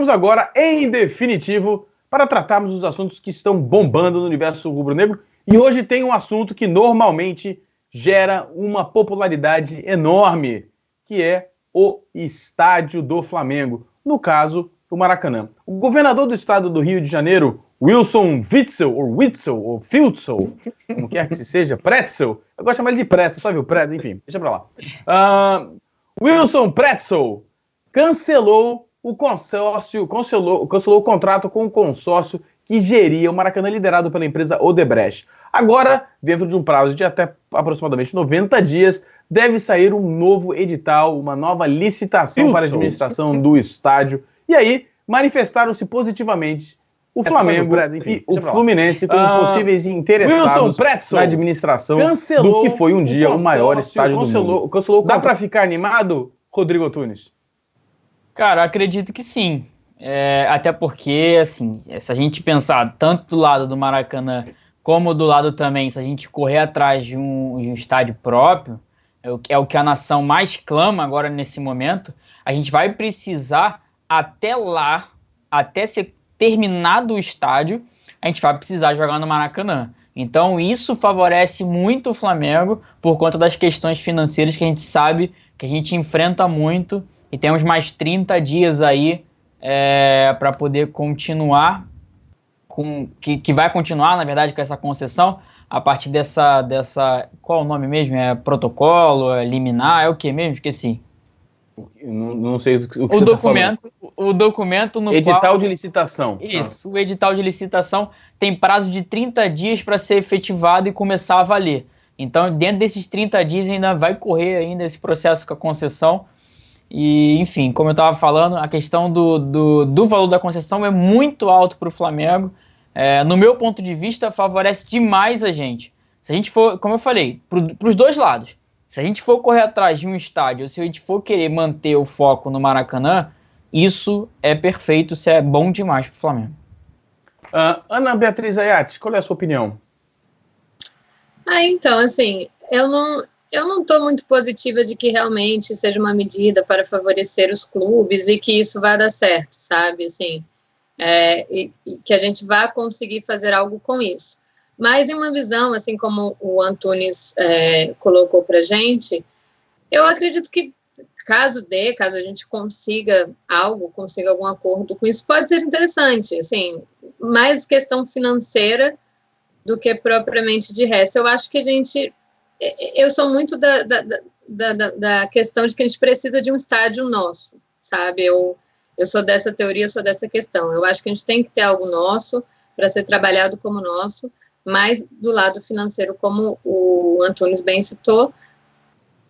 agora, em definitivo, para tratarmos dos assuntos que estão bombando no universo rubro-negro. E hoje tem um assunto que normalmente gera uma popularidade enorme, que é o estádio do Flamengo. No caso, o Maracanã. O governador do estado do Rio de Janeiro, Wilson Witzel, ou Filtzel, como quer que se seja, Pretzel. Eu gosto de chamar ele de Pretzel, sabe o Pretzel? Enfim, deixa pra lá. Wilson Pretzel cancelou o consórcio, cancelou o contrato com o consórcio que geria o Maracanã, liderado pela empresa Odebrecht. Agora, dentro de um prazo de até aproximadamente 90 dias, deve sair um novo edital, uma nova licitação para a administração do estádio. E aí, manifestaram-se positivamente o Flamengo e o Fluminense como possíveis interessados na administração do que foi um dia o maior estádio do mundo. Dá para ficar animado, Rodrigo Antunes? Cara, acredito que sim. Até porque, assim, se a gente pensar tanto do lado do Maracanã como do lado também, se a gente correr atrás de um estádio próprio, é o que a nação mais clama agora nesse momento, a gente vai precisar até lá, até ser terminado o estádio, a gente vai precisar jogar no Maracanã. Então isso favorece muito o Flamengo por conta das questões financeiras que a gente sabe que a gente enfrenta muito e temos mais 30 dias aí para poder continuar que vai continuar, na verdade, com essa concessão a partir dessa qual o nome mesmo? protocolo, liminar, o que mesmo? Esqueci. Não sei o que você está falando. O documento no edital qual... de licitação. Isso, o edital de licitação tem prazo de 30 dias para ser efetivado e começar a valer. Então, dentro desses 30 dias ainda vai correr ainda esse processo com a concessão. E, enfim, como eu estava falando, a questão do valor da concessão é muito alto para o Flamengo. No meu ponto de vista, favorece demais a gente. Se a gente for, como eu falei, para os dois lados, se a gente for correr atrás de um estádio, ou se a gente for querer manter o foco no Maracanã, isso é perfeito, isso é bom demais para o Flamengo. Ana Beatriz Ayati, qual é a sua opinião? Então, assim, eu não estou muito positiva de que realmente seja uma medida para favorecer os clubes e que isso vai dar certo, sabe? Assim, e que a gente vá conseguir fazer algo com isso. Mas em uma visão, assim como o Antunes colocou para a gente, eu acredito que caso a gente consiga algum acordo com isso, pode ser interessante, assim, mais questão financeira do que propriamente de resto. Eu acho que eu sou muito da questão de que a gente precisa de um estádio nosso, sabe? Eu sou dessa teoria, eu sou dessa questão. Eu acho que a gente tem que ter algo nosso para ser trabalhado como nosso, mas do lado financeiro, como o Antunes bem citou,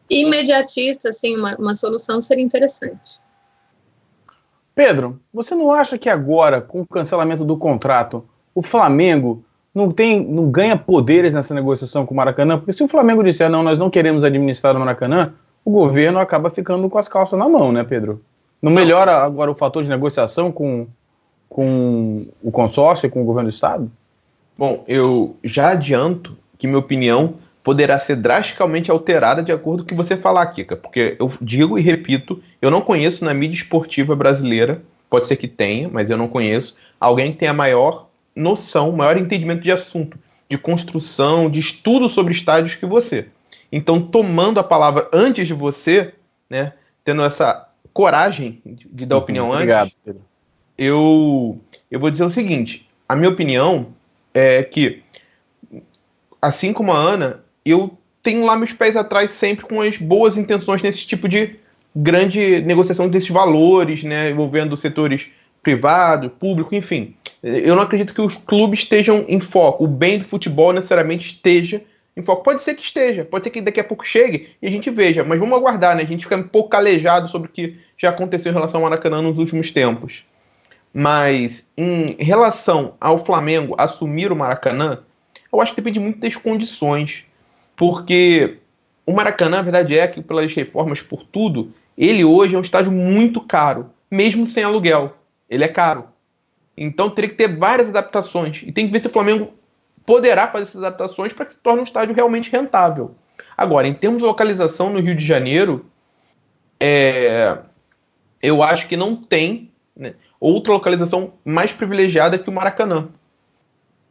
imediatista, assim, uma solução seria interessante. Pedro, você não acha que agora, com o cancelamento do contrato, o Flamengo não ganha poderes nessa negociação com o Maracanã? Porque se o Flamengo disser, não, nós não queremos administrar o Maracanã, o governo acaba ficando com as calças na mão, né, Pedro? Não melhora agora o fator de negociação com o consórcio e com o governo do Estado? Bom, eu já adianto que minha opinião poderá ser drasticamente alterada de acordo com o que você falar, Kika, porque eu digo e repito, eu não conheço na mídia esportiva brasileira, pode ser que tenha, mas eu não conheço, alguém que tenha maior noção, maior entendimento de assunto, de construção, de estudo sobre estádios que você. Então, tomando a palavra antes de você, né, tendo essa coragem de dar opinião Obrigado, antes, Pedro. Eu vou dizer o seguinte, a minha opinião é que, assim como a Ana, eu tenho lá meus pés atrás sempre com as boas intenções nesse tipo de grande negociação desses valores, né, envolvendo setores privado, público, enfim. Eu não acredito que os clubes estejam em foco. O bem do futebol necessariamente esteja em foco. Pode ser que esteja, pode ser que daqui a pouco chegue e a gente veja, mas vamos aguardar, né? A gente fica um pouco calejado sobre o que já aconteceu em relação ao Maracanã nos últimos tempos. Mas em relação ao Flamengo assumir o Maracanã, eu acho que depende muito das condições, porque o Maracanã, a verdade é que pelas reformas, por tudo, ele hoje é um estádio muito caro, mesmo sem aluguel. Ele é caro. Então teria que ter várias adaptações. E tem que ver se o Flamengo poderá fazer essas adaptações para que se torne um estádio realmente rentável. Agora, em termos de localização no Rio de Janeiro, eu acho que não tem né, outra localização mais privilegiada que o Maracanã.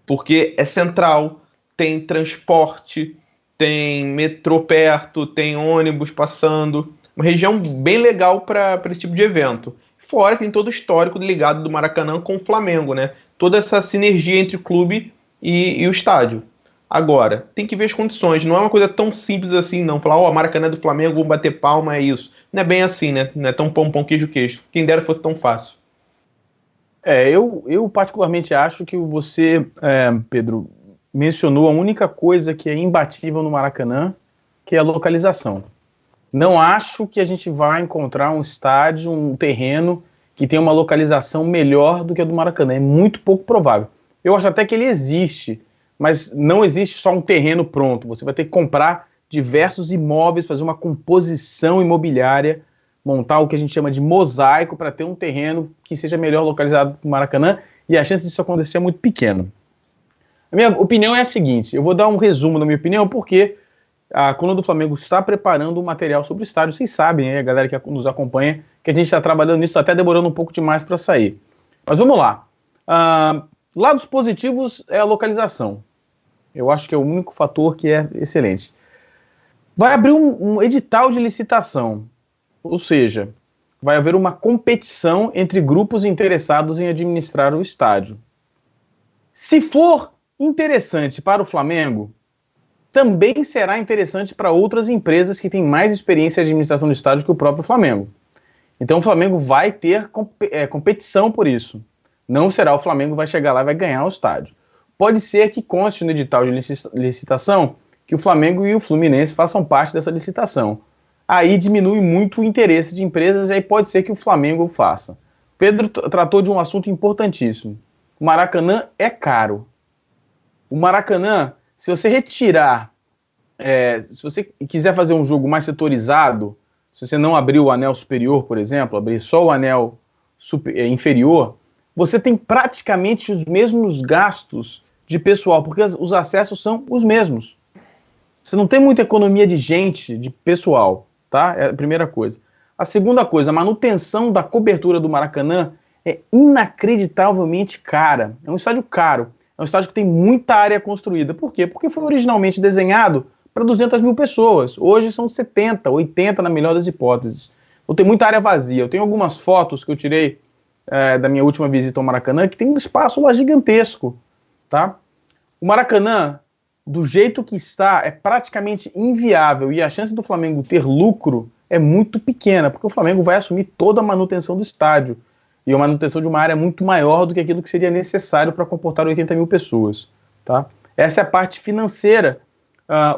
Porque é central, tem transporte, tem metrô perto, tem ônibus passando. Uma região bem legal para esse tipo de evento. Fora que tem todo o histórico ligado do Maracanã com o Flamengo, né? Toda essa sinergia entre o clube e o estádio. Agora, tem que ver as condições. Não é uma coisa tão simples assim, não. Falar, ó, Maracanã é do Flamengo, vou bater palma, é isso. Não é bem assim, né? Não é tão pão, queijo. Quem dera fosse tão fácil. Eu particularmente acho que você, Pedro, mencionou a única coisa que é imbatível no Maracanã, que é a localização. Não acho que a gente vai encontrar um estádio, um terreno que tenha uma localização melhor do que a do Maracanã. É muito pouco provável. Eu acho até que ele existe, mas não existe só um terreno pronto. Você vai ter que comprar diversos imóveis, fazer uma composição imobiliária, montar o que a gente chama de mosaico para ter um terreno que seja melhor localizado para o Maracanã, e a chance disso acontecer é muito pequena. A minha opinião é a seguinte, eu vou dar um resumo da minha opinião, porque a coluna do Flamengo está preparando um material sobre o estádio. Vocês sabem, a galera que nos acompanha, que a gente está trabalhando nisso, está até demorando um pouco demais para sair. Mas vamos lá. Lados positivos é a localização. Eu acho que é o único fator que é excelente. Vai abrir um edital de licitação, ou seja, vai haver uma competição entre grupos interessados em administrar o estádio. Se for interessante para o Flamengo, também será interessante para outras empresas que têm mais experiência em administração do estádio que o próprio Flamengo. Então o Flamengo vai ter competição por isso. Não será o Flamengo que vai chegar lá e vai ganhar o estádio. Pode ser que conste no edital de licitação que o Flamengo e o Fluminense façam parte dessa licitação. Aí diminui muito o interesse de empresas e aí pode ser que o Flamengo faça. Pedro tratou de um assunto importantíssimo. O Maracanã é caro. O Maracanã, se você retirar, se você quiser fazer um jogo mais setorizado, se você não abrir o anel superior, por exemplo, abrir só o anel inferior, você tem praticamente os mesmos gastos de pessoal, porque os acessos são os mesmos. Você não tem muita economia de gente, de pessoal, tá? É a primeira coisa. A segunda coisa, a manutenção da cobertura do Maracanã é inacreditavelmente cara. É um estádio caro. É um estádio que tem muita área construída. Por quê? Porque foi originalmente desenhado para 200 mil pessoas. Hoje são 70, 80 na melhor das hipóteses. Então tem muita área vazia. Eu tenho algumas fotos que eu tirei da minha última visita ao Maracanã que tem um espaço lá gigantesco. Tá? O Maracanã, do jeito que está, é praticamente inviável e a chance do Flamengo ter lucro é muito pequena, porque o Flamengo vai assumir toda a manutenção do estádio. E a manutenção de uma área muito maior do que aquilo que seria necessário para comportar 80 mil pessoas. Tá? Essa é a parte financeira.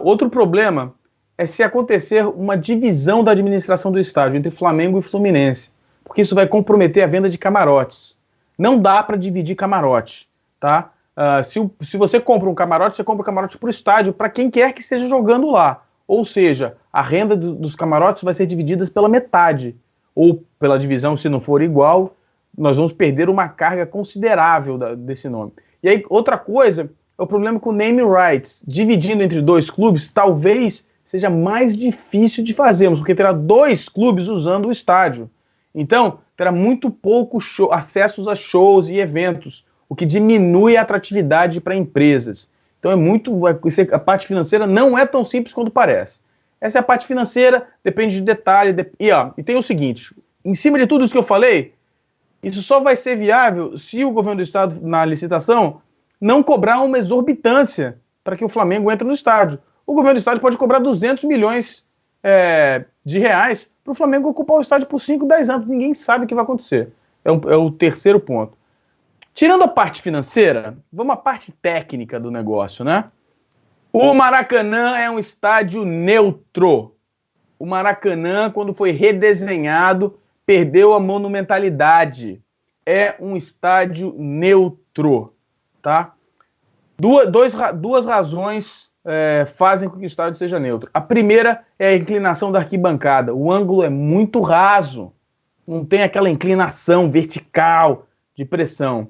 Outro problema é se acontecer uma divisão da administração do estádio entre Flamengo e Fluminense, porque isso vai comprometer a venda de camarotes. Não dá para dividir camarote. Tá? Se você compra um camarote, você compra um camarote para o estádio, para quem quer que esteja jogando lá. Ou seja, a renda dos camarotes vai ser dividida pela metade, ou pela divisão, se não for igual, nós vamos perder uma carga considerável desse nome. E aí, outra coisa, é o problema com o name rights. Dividindo entre dois clubes, talvez seja mais difícil de fazermos, porque terá dois clubes usando o estádio. Então, terá muito pouco acessos a shows e eventos, o que diminui a atratividade para empresas. Então a parte financeira não é tão simples quanto parece. Essa é a parte financeira, depende de detalhe. E tem o seguinte, em cima de tudo isso que eu falei, isso só vai ser viável se o governo do estado, na licitação, não cobrar uma exorbitância para que o Flamengo entre no estádio. O governo do estado pode cobrar 200 milhões de reais para o Flamengo ocupar o estádio por 5, 10 anos. Ninguém sabe o que vai acontecer. É o terceiro ponto. Tirando a parte financeira, vamos à parte técnica do negócio, né? O Maracanã é um estádio neutro. O Maracanã, quando foi redesenhado, perdeu a monumentalidade. É um estádio neutro, tá? Duas razões fazem com que o estádio seja neutro. A primeira é a inclinação da arquibancada. O ângulo é muito raso. Não tem aquela inclinação vertical de pressão.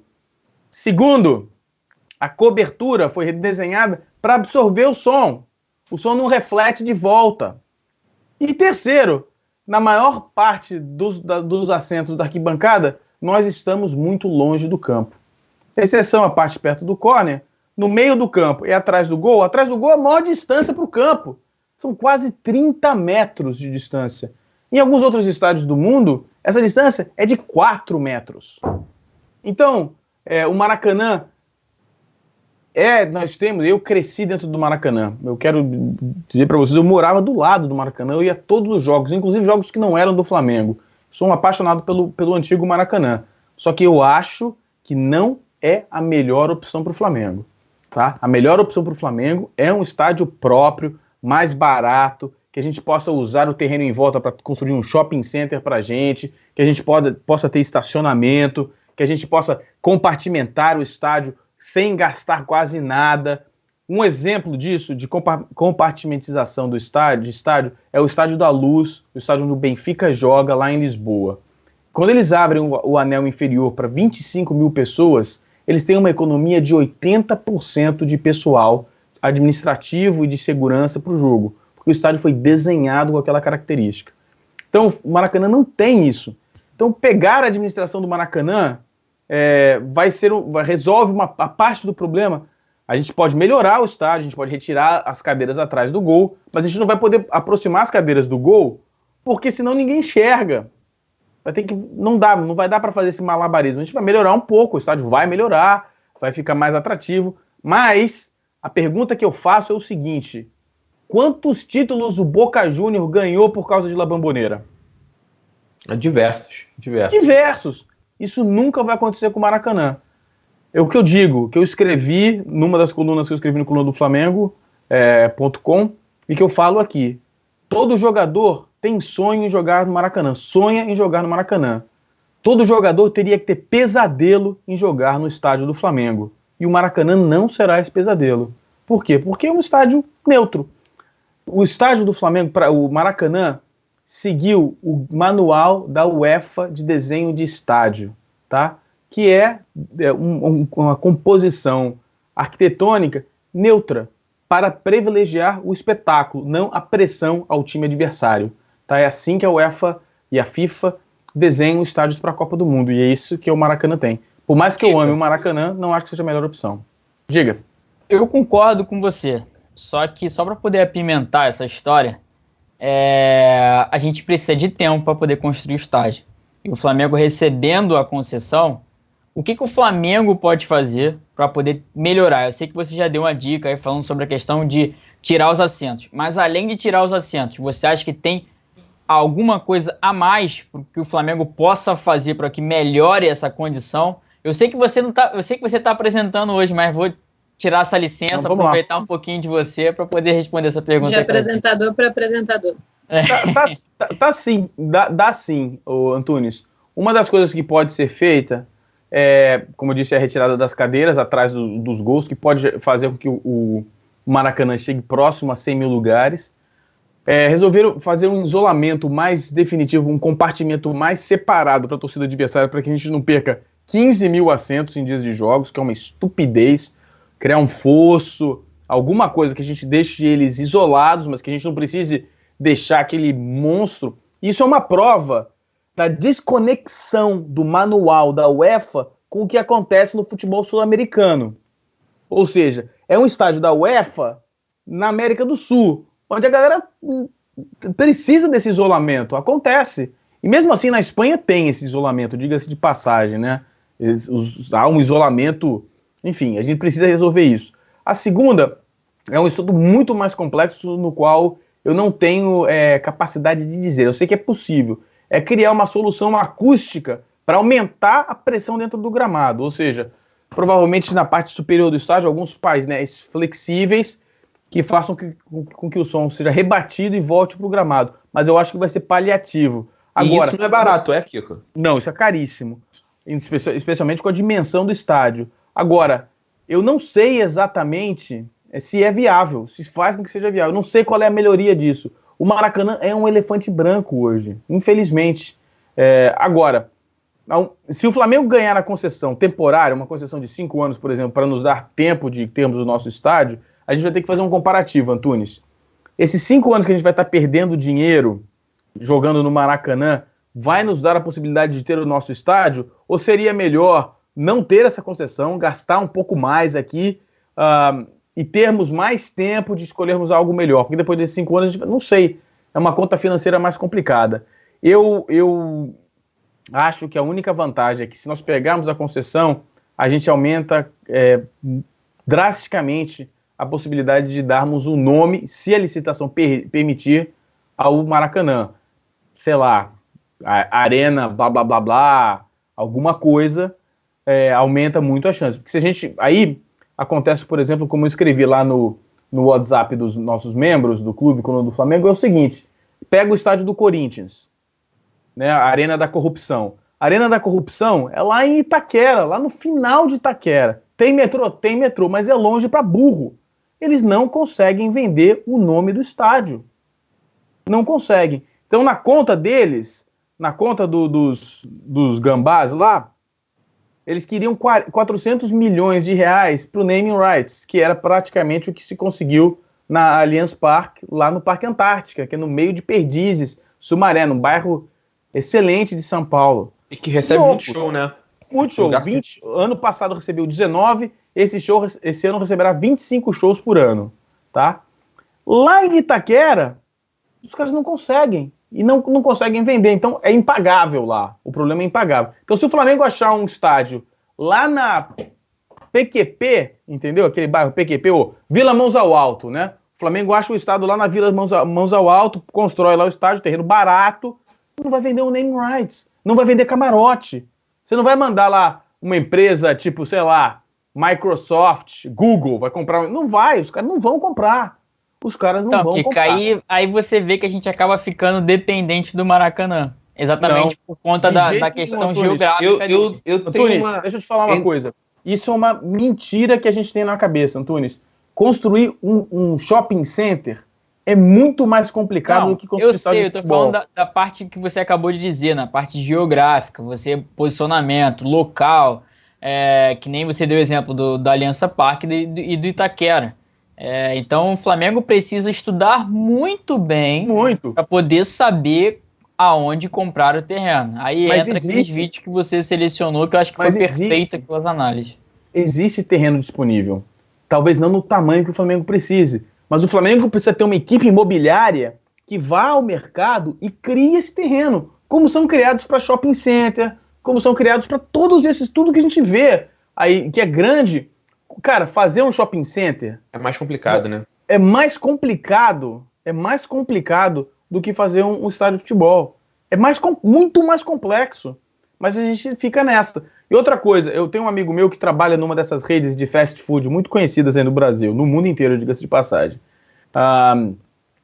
Segundo, a cobertura foi redesenhada para absorver o som. O som não reflete de volta. E terceiro, na maior parte dos assentos da arquibancada, nós estamos muito longe do campo. Exceção a parte perto do córner, no meio do campo e atrás do gol é a maior distância para o campo. São quase 30 metros de distância. Em alguns outros estádios do mundo, essa distância é de 4 metros. Então, o Maracanã, eu cresci dentro do Maracanã. Eu quero dizer para vocês, eu morava do lado do Maracanã, eu ia a todos os jogos, inclusive jogos que não eram do Flamengo. Sou um apaixonado pelo antigo Maracanã. Só que eu acho que não é a melhor opção para o Flamengo. Tá? A melhor opção para o Flamengo é um estádio próprio, mais barato, que a gente possa usar o terreno em volta para construir um shopping center para a gente, que a gente possa ter estacionamento, que a gente possa compartimentar o estádio sem gastar quase nada. Um exemplo disso, de compartimentização de estádio, é o Estádio da Luz, o estádio onde o Benfica joga lá em Lisboa. Quando eles abrem o anel inferior para 25 mil pessoas, eles têm uma economia de 80% de pessoal administrativo e de segurança para o jogo, porque o estádio foi desenhado com aquela característica. Então, o Maracanã não tem isso. Então, pegar a administração do Maracanã resolve a parte do problema. A gente pode melhorar o estádio, a gente pode retirar as cadeiras atrás do gol, mas a gente não vai poder aproximar as cadeiras do gol, porque senão ninguém enxerga. Não vai dar para fazer esse malabarismo. A gente vai melhorar um pouco, o estádio vai melhorar, vai ficar mais atrativo, mas a pergunta que eu faço é o seguinte: quantos títulos o Boca Júnior ganhou por causa de La Bombonera? Diversos. Isso nunca vai acontecer com o Maracanã. O que eu digo, que eu escrevi numa das colunas que eu escrevi no coluna do Flamengo.com e que eu falo aqui. Todo jogador tem sonho em jogar no Maracanã, sonha em jogar no Maracanã. Todo jogador teria que ter pesadelo em jogar no estádio do Flamengo. E o Maracanã não será esse pesadelo. Por quê? Porque é um estádio neutro. O estádio do Flamengo, o Maracanã, seguiu o manual da UEFA de desenho de estádio, tá? Que é uma composição arquitetônica neutra para privilegiar o espetáculo, não a pressão ao time adversário. Tá? É assim que a UEFA e a FIFA desenham estádios para a Copa do Mundo, e é isso que o Maracanã tem. Por mais que eu ame o Maracanã, não acho que seja a melhor opção. Diga. Eu concordo com você, só que só para poder apimentar essa história, a gente precisa de tempo para poder construir o estádio. E o Flamengo recebendo a concessão, o que o Flamengo pode fazer para poder melhorar? Eu sei que você já deu uma dica aí falando sobre a questão de tirar os assentos, mas além de tirar os assentos, você acha que tem alguma coisa a mais que o Flamengo possa fazer para que melhore essa condição? Eu sei que você está apresentando hoje, mas vou tirar essa licença, aproveitar um pouquinho de você para poder responder essa pergunta. De apresentador para apresentador. Dá sim, Antunes. Uma das coisas que pode ser feita como eu disse, a retirada das cadeiras atrás dos gols, que pode fazer com que o Maracanã chegue próximo a 100 mil lugares. Resolveram fazer um isolamento mais definitivo, um compartimento mais separado para a torcida adversária, para que a gente não perca 15 mil assentos em dias de jogos, que é uma estupidez. Criar um fosso, alguma coisa que a gente deixe eles isolados, mas que a gente não precise deixar aquele monstro. Isso é uma prova da desconexão do manual da UEFA com o que acontece no futebol sul-americano. Ou seja, é um estádio da UEFA na América do Sul, onde a galera precisa desse isolamento. Acontece. E mesmo assim, na Espanha tem esse isolamento, diga-se de passagem, né? Há um isolamento, enfim, a gente precisa resolver isso. A segunda é um estudo muito mais complexo, no qual eu não tenho capacidade de dizer. Eu sei que é possível. É criar uma solução acústica para aumentar a pressão dentro do gramado. Ou seja, provavelmente na parte superior do estádio, alguns painéis flexíveis que façam com que o som seja rebatido e volte para o gramado. Mas eu acho que vai ser paliativo. Agora, isso não é barato, Kiko? Não, isso é caríssimo. Especialmente com a dimensão do estádio. Agora, eu não sei exatamente se é viável, se faz com que seja viável. Eu não sei qual é a melhoria disso. O Maracanã é um elefante branco hoje, infelizmente. Agora, se o Flamengo ganhar a concessão temporária, uma concessão de 5 anos, por exemplo, para nos dar tempo de termos o nosso estádio, a gente vai ter que fazer um comparativo, Antunes. Esses 5 anos que a gente vai estar perdendo dinheiro jogando no Maracanã, vai nos dar a possibilidade de ter o nosso estádio? Ou seria melhor não ter essa concessão, gastar um pouco mais aqui e termos mais tempo de escolhermos algo melhor? Porque depois desses 5 anos, não sei, é uma conta financeira mais complicada. Eu acho que a única vantagem é que se nós pegarmos a concessão, a gente aumenta drasticamente a possibilidade de darmos um nome, se a licitação permitir, ao Maracanã. Sei lá, a Arena, blá, blá, blá, blá, alguma coisa, aumenta muito a chance. Porque se a gente... Aí acontece, por exemplo, como eu escrevi lá no WhatsApp dos nossos membros do clube, do Flamengo, é o seguinte: pega o estádio do Corinthians, né, a Arena da Corrupção. A Arena da Corrupção é lá em Itaquera, lá no final de Itaquera. Tem metrô? Tem metrô, mas é longe para burro. Eles não conseguem vender o nome do estádio. Não conseguem. Então, na conta deles, na conta dos gambás lá, eles queriam 400 milhões de reais para o naming rights, que era praticamente o que se conseguiu na Allianz Parque, lá no Parque Antártica, que é no meio de Perdizes, Sumaré, num bairro excelente de São Paulo. E que recebe muito show, né? Muito show. Ano passado recebeu 19, esse ano receberá 25 shows por ano, tá? Lá em Itaquera, os caras não conseguem. E não conseguem vender. Então é impagável lá. O problema é impagável. Então se o Flamengo achar um estádio lá na PQP, entendeu? Aquele bairro PQP, ou Vila Mãos ao Alto, né? O Flamengo acha o estádio lá na Vila Mãos ao Alto, constrói lá o estádio, terreno barato, não vai vender o name rights, não vai vender camarote. Você não vai mandar lá uma empresa tipo, sei lá, Microsoft, Google, vai comprar. Não vai, os caras não vão comprar. Os caras não vão comprar. Aí você vê que a gente acaba ficando dependente do Maracanã. Exatamente por conta da questão geográfica. Antunes, deixa eu te falar uma coisa. Isso é uma mentira que a gente tem na cabeça, Antunes. Construir um shopping center é muito mais complicado do que construir estádio de futebol. Eu tô falando da parte que você acabou de dizer, na parte geográfica, você posicionamento, local, que nem você deu o exemplo do Aliança Parque e do Itaquera. Então o Flamengo precisa estudar muito bem para poder saber aonde comprar o terreno. Aí entra aqueles vídeos que você selecionou, que eu acho que foi perfeito aquelas análises. Existe terreno disponível. Talvez não no tamanho que o Flamengo precise, mas o Flamengo precisa ter uma equipe imobiliária que vá ao mercado e crie esse terreno, como são criados para shopping center, como são criados para todos esses, tudo que a gente vê aí, que é grande. Cara, fazer um shopping center... É mais complicado, né? É mais complicado do que fazer um estádio de futebol. É muito mais complexo. Mas a gente fica nessa. E outra coisa, eu tenho um amigo meu que trabalha numa dessas redes de fast food muito conhecidas aí no Brasil, no mundo inteiro, diga-se de passagem.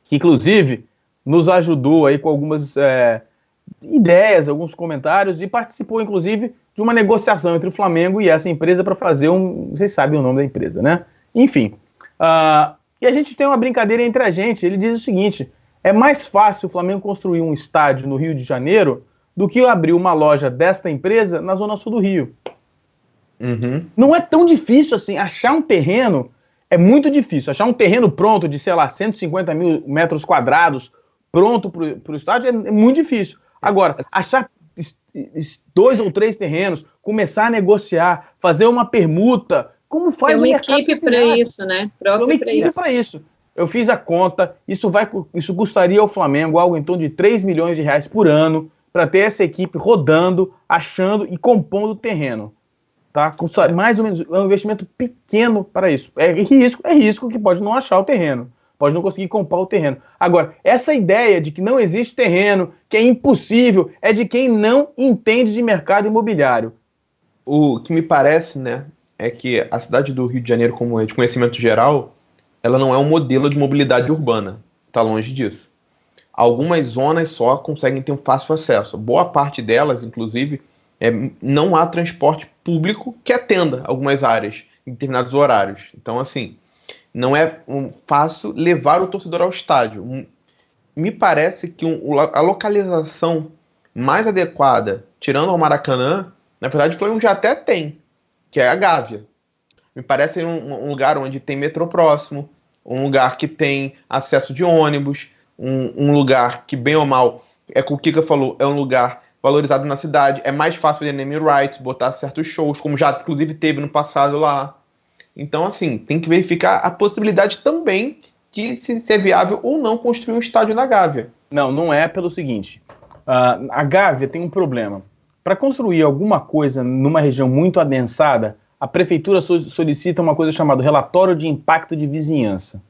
Que, inclusive, nos ajudou aí com algumas ideias, alguns comentários, e participou, inclusive, de uma negociação entre o Flamengo e essa empresa para fazer vocês sabem o nome da empresa, né? Enfim. E a gente tem uma brincadeira entre a gente. Ele diz o seguinte: é mais fácil o Flamengo construir um estádio no Rio de Janeiro do que abrir uma loja desta empresa na Zona Sul do Rio. Uhum. Não é tão difícil assim. Achar um terreno é muito difícil. Achar um terreno pronto de, sei lá, 150 mil metros quadrados pronto para o estádio é muito difícil. Agora, achar 2 ou 3 terrenos, começar a negociar, fazer uma permuta, como faz o mercado? Tem uma equipe para isso, né? Tem uma equipe para isso. Eu fiz a conta, isso custaria ao Flamengo algo em torno de 3 milhões de reais por ano para ter essa equipe rodando, achando e compondo o terreno. Tá? Mais ou menos é um investimento pequeno para isso. É risco que pode não achar o terreno. Pode não conseguir comprar o terreno. Agora, essa ideia de que não existe terreno, que é impossível, é de quem não entende de mercado imobiliário. O que me parece, né, é que a cidade do Rio de Janeiro, como é de conhecimento geral, ela não é um modelo de mobilidade urbana. Está longe disso. Algumas zonas só conseguem ter um fácil acesso. Boa parte delas, inclusive, não há transporte público que atenda algumas áreas em determinados horários. Então, assim, não é fácil levar o torcedor ao estádio. Me parece que a localização mais adequada, tirando o Maracanã, na verdade o Flamengo já até tem, que é a Gávea. Me parece um lugar onde tem metrô próximo, um lugar que tem acesso de ônibus, um lugar que, bem ou mal, é como o Kika falou, é um lugar valorizado na cidade, é mais fácil de name rights, botar certos shows, como já inclusive teve no passado lá. Então, assim, tem que verificar a possibilidade também de se é viável ou não construir um estádio na Gávea. Não é pelo seguinte, a Gávea tem um problema. Para construir alguma coisa numa região muito adensada, a prefeitura solicita uma coisa chamada relatório de impacto de vizinhança.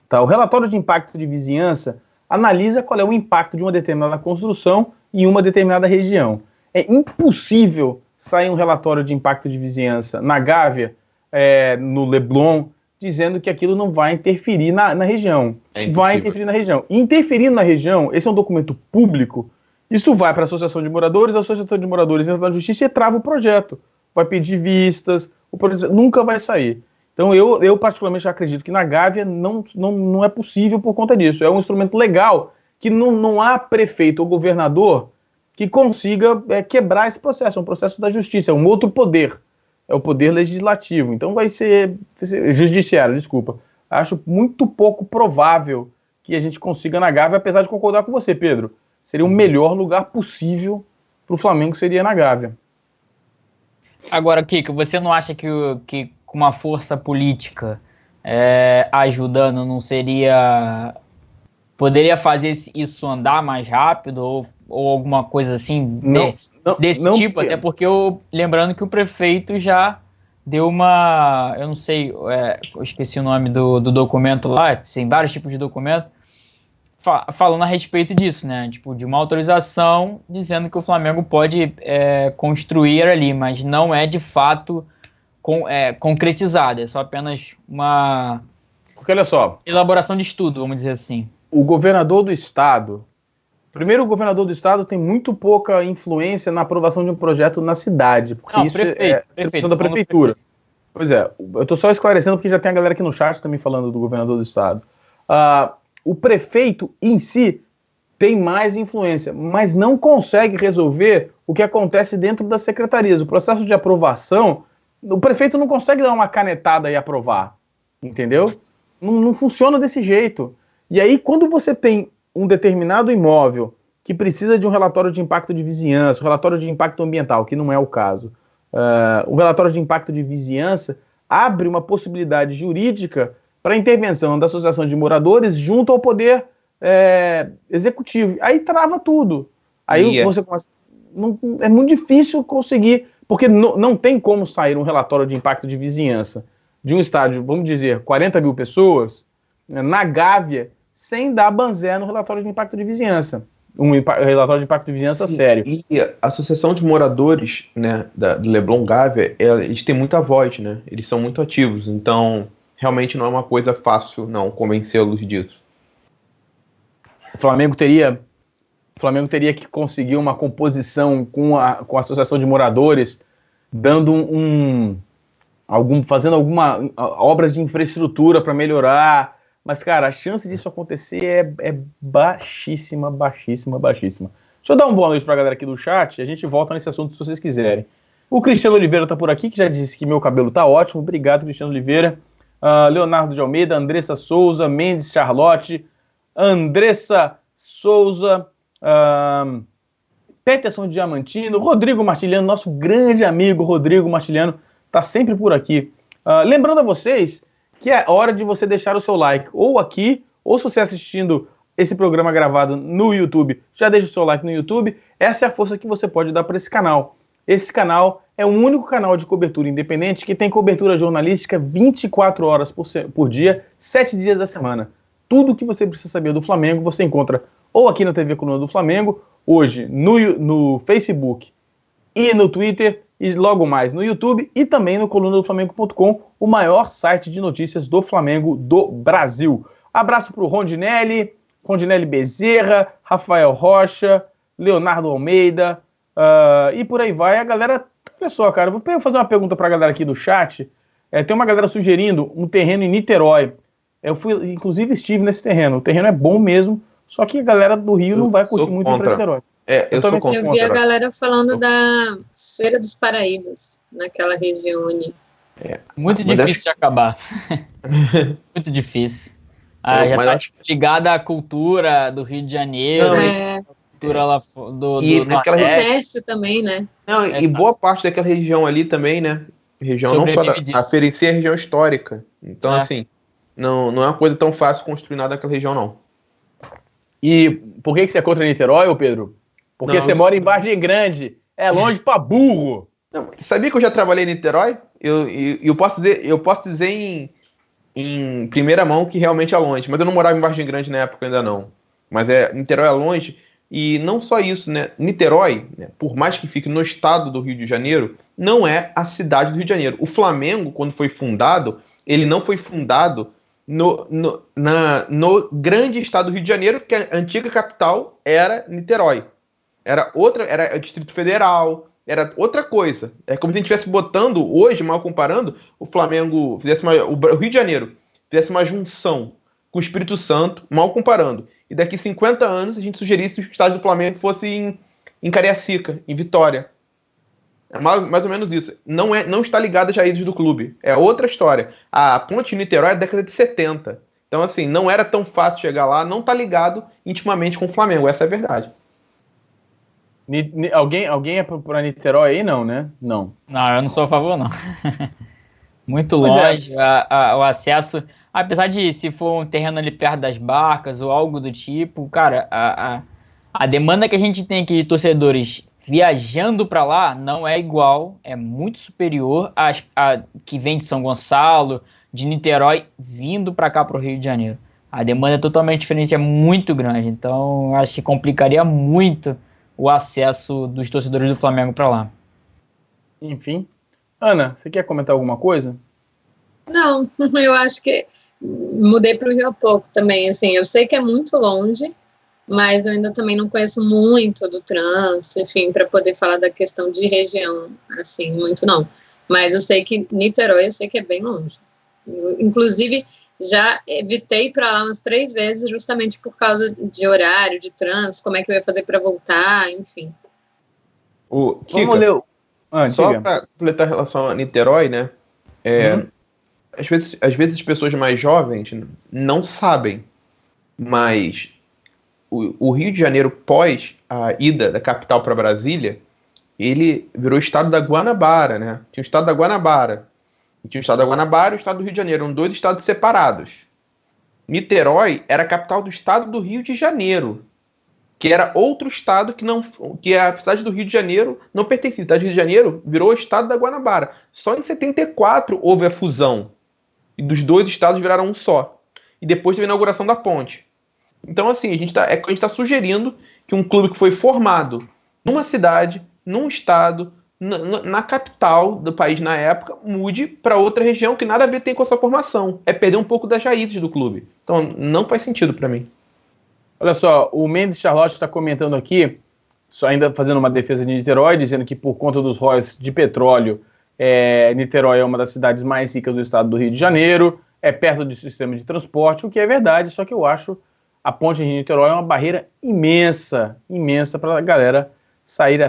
Tá? O relatório de impacto de vizinhança analisa qual é o impacto de uma determinada construção em uma determinada região. É impossível sair um relatório de impacto de vizinhança na Gávea, no Leblon, dizendo que aquilo não vai interferir na região. Vai interferir na região. Interferindo na região, esse é um documento público, isso vai para a Associação de Moradores, a Associação de Moradores entra na Justiça e trava o projeto. Vai pedir vistas, o projeto nunca vai sair. Então eu particularmente acredito que na Gávea não é possível por conta disso. É um instrumento legal que não há prefeito ou governador que consiga quebrar esse processo. É um processo da justiça, é um outro poder. É o poder legislativo. Então vai ser judiciário, desculpa. Acho muito pouco provável que a gente consiga na Gávea, apesar de concordar com você, Pedro. Seria o melhor lugar possível para o Flamengo, seria na Gávea. Agora, Kiko, você não acha que com uma força política ajudando não seria... Poderia fazer isso andar mais rápido ou alguma coisa assim desse tipo? Até porque lembrando que o prefeito já deu uma... Eu não sei, eu esqueci o nome do documento lá, tem vários tipos de documento, falando a respeito disso, né? Tipo, de uma autorização dizendo que o Flamengo pode construir ali, mas não é de fato concretizado, é só apenas uma... Porque olha só... elaboração de estudo, vamos dizer assim. O governador do estado... Primeiro, o governador do estado tem muito pouca influência na aprovação de um projeto na cidade, porque não, isso prefeito, é questão da prefeitura. Pois é, eu estou só esclarecendo porque já tem a galera aqui no chat também falando do governador do estado. O prefeito em si tem mais influência, mas não consegue resolver o que acontece dentro das secretarias. O processo de aprovação, o prefeito não consegue dar uma canetada e aprovar, entendeu? Não funciona desse jeito. E aí, quando você tem um determinado imóvel que precisa de um relatório de impacto de vizinhança, um relatório de impacto ambiental, que não é o caso, o relatório de impacto de vizinhança abre uma possibilidade jurídica para a intervenção da Associação de Moradores junto ao Poder Executivo. Aí trava tudo. Aí você começa... é muito difícil conseguir, porque não tem como sair um relatório de impacto de vizinhança de um estádio, vamos dizer, 40 mil pessoas, na Gávea, sem dar banzé no relatório de impacto de vizinhança. Um relatório de impacto de vizinhança sério. E a Associação de Moradores, né, do Leblon Gávea, eles têm muita voz, né? Eles são muito ativos, então realmente não é uma coisa fácil, não, convencê-los disso. O Flamengo teria que conseguir uma composição com a Associação de Moradores, dando fazendo alguma obra de infraestrutura para melhorar. Mas, cara, a chance disso acontecer é baixíssima, baixíssima, baixíssima. Deixa eu dar uma boa noite pra galera aqui do chat e a gente volta nesse assunto se vocês quiserem. O Cristiano Oliveira tá por aqui, que já disse que meu cabelo tá ótimo. Obrigado, Cristiano Oliveira. Leonardo de Almeida, Andressa Souza, Mendes Charlotte, Andressa Souza, Peterson Diamantino, Rodrigo Martiliano, nosso grande amigo Rodrigo Martiliano, tá sempre por aqui. Lembrando a vocês que é hora de você deixar o seu like, ou aqui, ou se você está assistindo esse programa gravado no YouTube, já deixa o seu like no YouTube. Essa é a força que você pode dar para esse canal. Esse canal é o único canal de cobertura independente que tem cobertura jornalística 24 horas por dia, 7 dias da semana. Tudo o que você precisa saber do Flamengo, você encontra ou aqui na TV Coluna do Flamengo, hoje no Facebook e no Twitter, e logo mais no YouTube e também no colunadoflamengo.com, o maior site de notícias do Flamengo do Brasil. Abraço para o Rondinelli Bezerra, Rafael Rocha, Leonardo Almeida, e por aí vai. A galera, olha só, cara, vou fazer uma pergunta para a galera aqui do chat. Tem uma galera sugerindo um terreno em Niterói. Eu inclusive estive nesse terreno. O terreno é bom mesmo, só que a galera do Rio não vai curtir muito ir para Niterói. Eu vi a galera falando da Feira dos Paraíbas, naquela região ali. Muito difícil de acabar. Muito difícil. Já tá ligada à cultura do Rio de Janeiro. estrutura lá do naquela comércio também, né? Não, e boa parte daquela região ali também, né? Região não só a periferia é região histórica. Então, assim, não é uma coisa tão fácil construir nada naquela região, não. E por que você é contra Niterói, ô Pedro? Porque você mora em Vargem Grande. É longe pra burro. Não, sabia que eu já trabalhei em Niterói? Eu posso dizer em primeira mão que realmente é longe. Mas eu não morava em Vargem Grande na época ainda não. Mas Niterói é longe. E não só isso, né? Niterói, né, por mais que fique no estado do Rio de Janeiro, não é a cidade do Rio de Janeiro. O Flamengo, quando foi fundado, ele não foi fundado no grande estado do Rio de Janeiro, que a antiga capital era Niterói. Era o Distrito Federal, era outra coisa. É como se a gente estivesse botando hoje, mal comparando, o Flamengo, o Rio de Janeiro fizesse uma junção com o Espírito Santo, mal comparando. E daqui 50 anos a gente sugerisse que o estádio do Flamengo fosse em Cariacica, em Vitória. É mais ou menos isso. Não está ligado às raízes do clube. É outra história. A ponte de Niterói é da década de 70. Então, assim, não era tão fácil chegar lá, não está ligado intimamente com o Flamengo. Essa é a verdade. Alguém é para Niterói aí? Não, né? Não. Não, eu não sou a favor, não. Muito longe. O acesso... Apesar de, se for um terreno ali perto das barcas ou algo do tipo, cara, a demanda que a gente tem aqui de torcedores viajando para lá não é igual, é muito superior a que vem de São Gonçalo, de Niterói, vindo para cá, para o Rio de Janeiro. A demanda é totalmente diferente, é muito grande, então acho que complicaria muito o acesso dos torcedores do Flamengo para lá. Enfim. Ana, você quer comentar alguma coisa? Não, eu acho que mudei para o Rio há pouco também, assim, eu sei que é muito longe, mas eu ainda também não conheço muito do trânsito, enfim, para poder falar da questão de região, assim, muito não. Mas eu sei que Niterói, eu sei que é bem longe. Inclusive, já evitei para lá umas 3 vezes, justamente por causa de horário, de trânsito, como é que eu ia fazer para voltar, enfim. Vamos ler. Só para completar em relação a Niterói, né? Às vezes as pessoas mais jovens não sabem, mas o Rio de Janeiro, pós a ida da capital para Brasília, ele virou o estado da Guanabara, né? Tinha o estado da Guanabara. Tinha o estado da Guanabara e o estado do Rio de Janeiro, eram 2 estados separados. Niterói era a capital do estado do Rio de Janeiro, que era outro estado que a cidade do Rio de Janeiro não pertencia. A cidade do Rio de Janeiro virou o estado da Guanabara. Só em 74 houve a fusão. E dos 2 estados viraram um só. E depois teve a inauguração da ponte. Então, assim, a gente está sugerindo que um clube que foi formado numa cidade, num estado, na capital do país na época, mude para outra região que nada a ver tem com a sua formação. É perder um pouco das raízes do clube. Então, não faz sentido para mim. Olha só, o Mendes Charlotte está comentando aqui, só ainda fazendo uma defesa de Niterói, dizendo que por conta dos royalties de petróleo, Niterói é uma das cidades mais ricas do estado do Rio de Janeiro, é perto do sistema de transporte, o que é verdade, só que eu acho a ponte de Niterói é uma barreira imensa para a galera sair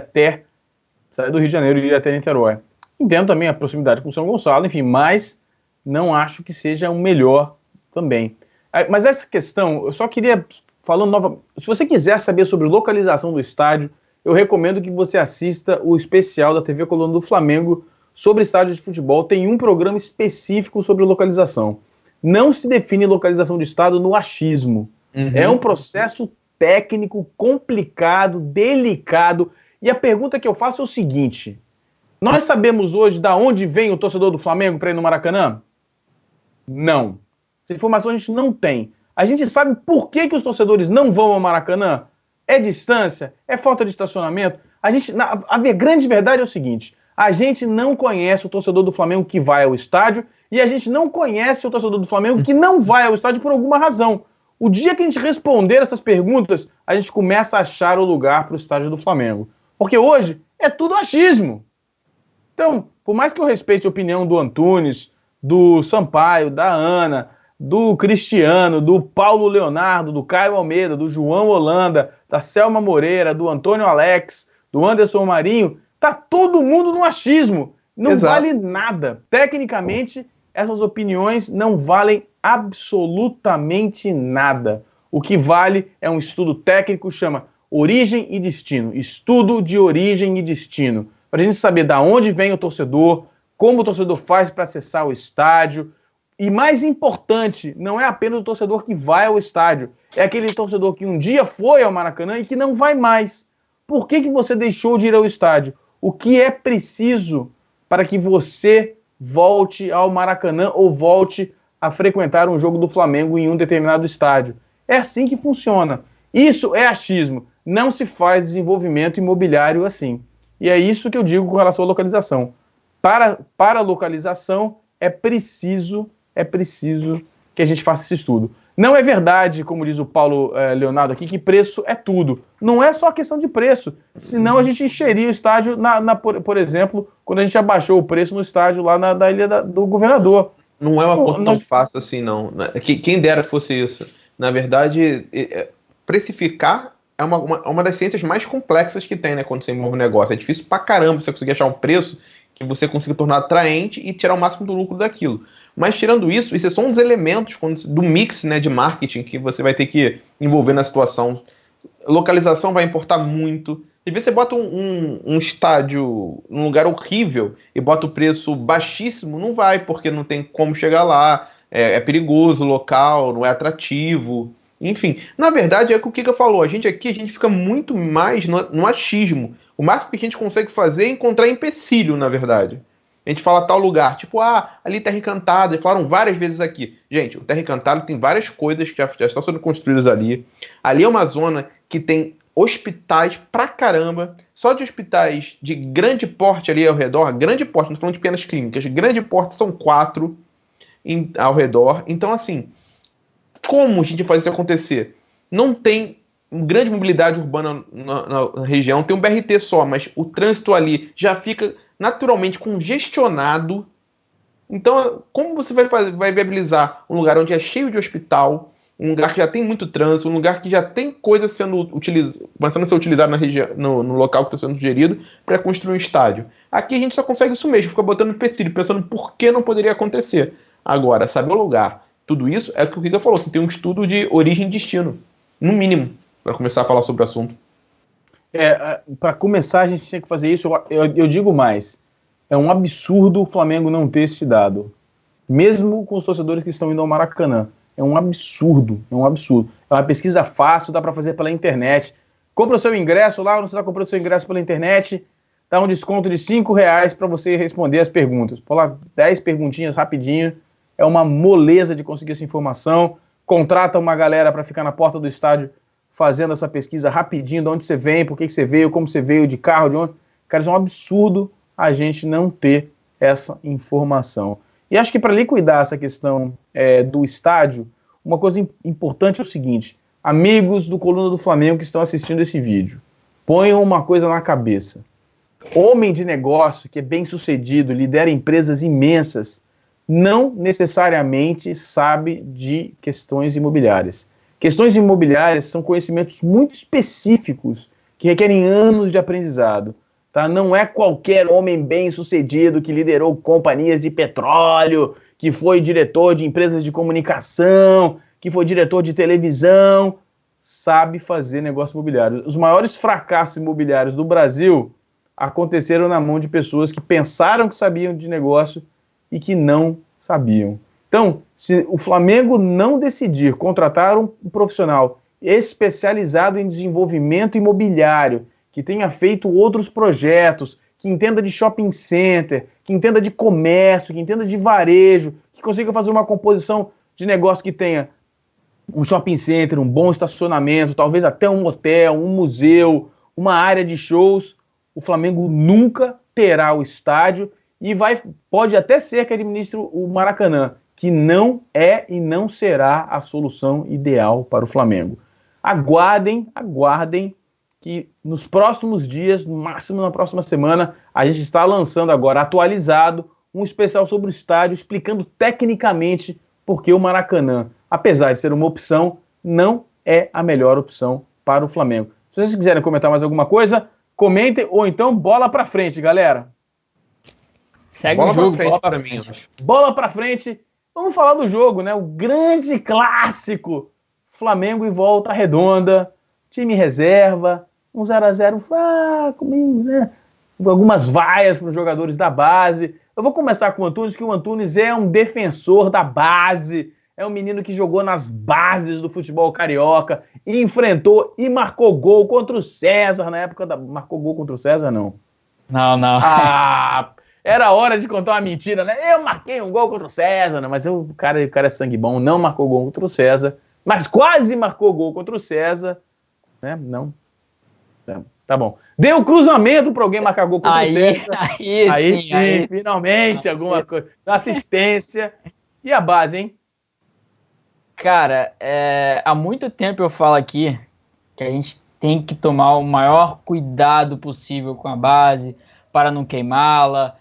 do Rio de Janeiro e ir até Niterói. Entendo também a proximidade com São Gonçalo, enfim, mas não acho que seja o melhor também. Mas essa questão, eu só queria, falando novamente, se você quiser saber sobre localização do estádio, eu recomendo que você assista o especial da TV Coluna do Flamengo sobre estádios de futebol. Tem um programa específico sobre localização. Não se define localização de estádio no achismo. É um processo técnico, complicado, delicado. E a pergunta que eu faço é o seguinte: nós sabemos hoje de onde vem o torcedor do Flamengo para ir no Maracanã? Não. Essa informação a gente não tem. A gente sabe por que os torcedores não vão ao Maracanã? É distância? É falta de estacionamento? A grande verdade é o seguinte: a gente não conhece o torcedor do Flamengo que vai ao estádio e a gente não conhece o torcedor do Flamengo que não vai ao estádio por alguma razão. O dia que a gente responder essas perguntas, a gente começa a achar o lugar para o estádio do Flamengo. Porque hoje é tudo achismo. Então, por mais que eu respeite a opinião do Antunes, do Sampaio, da Ana, do Cristiano, do Paulo Leonardo, do Caio Almeida, do João Holanda, da Selma Moreira, do Antônio Alex, do Anderson Marinho, tá todo mundo no achismo. Não vale nada. Tecnicamente, essas opiniões não valem absolutamente nada. O que vale é um estudo técnico, chama origem e destino, estudo de origem e destino, para a gente saber de onde vem o torcedor, como o torcedor faz para acessar o estádio. E mais importante, não é apenas o torcedor que vai ao estádio, é aquele torcedor que um dia foi ao Maracanã e que não vai mais. Por que você deixou de ir ao estádio? O que é preciso para que você volte ao Maracanã ou volte a frequentar um jogo do Flamengo em um determinado estádio? É assim que funciona. Isso é achismo. Não se faz desenvolvimento imobiliário assim. E é isso que eu digo com relação à localização. Para a localização, é preciso que a gente faça esse estudo. Não é verdade, como diz o Paulo Leonardo aqui, que preço é tudo. Não é só questão de preço. Senão a gente encheria o estádio, por exemplo, quando a gente abaixou o preço no estádio lá na Ilha do Governador. Não é uma conta tão fácil assim, não. Quem dera que fosse isso. Na verdade, precificar é uma das ciências mais complexas que tem, né, quando você envolve um negócio. É difícil pra caramba você conseguir achar um preço que você consiga tornar atraente e tirar o máximo do lucro daquilo. Mas tirando isso é só um dos elementos do mix, né, de marketing que você vai ter que envolver na situação. Localização vai importar muito. Às vezes você bota um estádio num lugar horrível e bota o preço baixíssimo, não vai, porque não tem como chegar lá, é perigoso o local, não é atrativo. Enfim, na verdade é o que o Kika falou, a gente fica muito mais no achismo. O máximo que a gente consegue fazer é encontrar empecilho, na verdade. A gente fala tal lugar, tipo, ali Terra Encantada, eles falaram várias vezes aqui. Gente, o Terra Encantada tem várias coisas que já estão sendo construídas ali. Ali é uma zona que tem hospitais pra caramba, só de hospitais de grande porte ali ao redor, grande porte, não estou falando de pequenas clínicas, de grande porte são 4 ao redor. Então, assim, como a gente faz isso acontecer? Não tem grande mobilidade urbana na região, tem um BRT só, mas o trânsito ali já fica naturalmente congestionado. Então, como você vai viabilizar um lugar onde é cheio de hospital, um lugar que já tem muito trânsito, um lugar que já tem coisa começando a ser utilizada na região, no local que está sendo gerido, para construir um estádio? Aqui a gente só consegue isso mesmo, fica botando empecilho, pensando por que não poderia acontecer. Agora, saber o lugar, tudo isso é o que o Riga falou, que tem um estudo de origem e destino, no mínimo, para começar a falar sobre o assunto. Para começar, a gente tinha que fazer isso. Eu digo mais, é um absurdo o Flamengo não ter esse dado, mesmo com os torcedores que estão indo ao Maracanã. É um absurdo. É uma pesquisa fácil, dá para fazer pela internet. Compra o seu ingresso lá, ou você está comprando o seu ingresso pela internet, dá um desconto de R$5 para você responder as perguntas. Pô lá, 10 perguntinhas rapidinho, é uma moleza de conseguir essa informação. Contrata uma galera para ficar na porta do estádio fazendo essa pesquisa rapidinho, de onde você vem, por que você veio, como você veio, de carro, de onde. Cara, isso é um absurdo a gente não ter essa informação. E acho que para liquidar essa questão do estádio, uma coisa importante é o seguinte: amigos do Coluna do Flamengo que estão assistindo esse vídeo, ponham uma coisa na cabeça. Homem de negócio que é bem sucedido, lidera empresas imensas, não necessariamente sabe de questões imobiliárias. Questões imobiliárias são conhecimentos muito específicos que requerem anos de aprendizado. Tá? Não é qualquer homem bem-sucedido que liderou companhias de petróleo, que foi diretor de empresas de comunicação, que foi diretor de televisão, sabe fazer negócio imobiliário. Os maiores fracassos imobiliários do Brasil aconteceram na mão de pessoas que pensaram que sabiam de negócio e que não sabiam. Então, se o Flamengo não decidir contratar um profissional especializado em desenvolvimento imobiliário, que tenha feito outros projetos, que entenda de shopping center, que entenda de comércio, que entenda de varejo, que consiga fazer uma composição de negócio que tenha um shopping center, um bom estacionamento, talvez até um hotel, um museu, uma área de shows, o Flamengo nunca terá o estádio e pode até ser que administre o Maracanã, que não é e não será a solução ideal para o Flamengo. Aguardem que nos próximos dias, no máximo na próxima semana, a gente está lançando agora, atualizado, um especial sobre o estádio, explicando tecnicamente por que o Maracanã, apesar de ser uma opção, não é a melhor opção para o Flamengo. Se vocês quiserem comentar mais alguma coisa, comentem, ou então bola para frente, galera. Segue o jogo, bola para frente. Bola para frente. Vamos falar do jogo, né? O grande clássico, Flamengo e Volta Redonda. time reserva, um 0-0 fraco, né? Algumas vaias para os jogadores da base. Eu vou começar com o Antunes, que o Antunes é um defensor da base, é um menino que jogou nas bases do futebol carioca, e enfrentou e marcou gol contra o César na época da... Marcou gol contra o César, não? Não. Era hora de contar uma mentira, né? Eu marquei um gol contra o César, né? Mas o cara é sangue bom, não marcou gol contra o César, mas quase marcou gol contra o César, né? Não. Tá bom. Deu um cruzamento para alguém marcar gol contra o César. Aí sim, finalmente, alguma coisa. Assistência. E a base, hein? Cara, há muito tempo eu falo aqui que a gente tem que tomar o maior cuidado possível com a base para não queimá-la,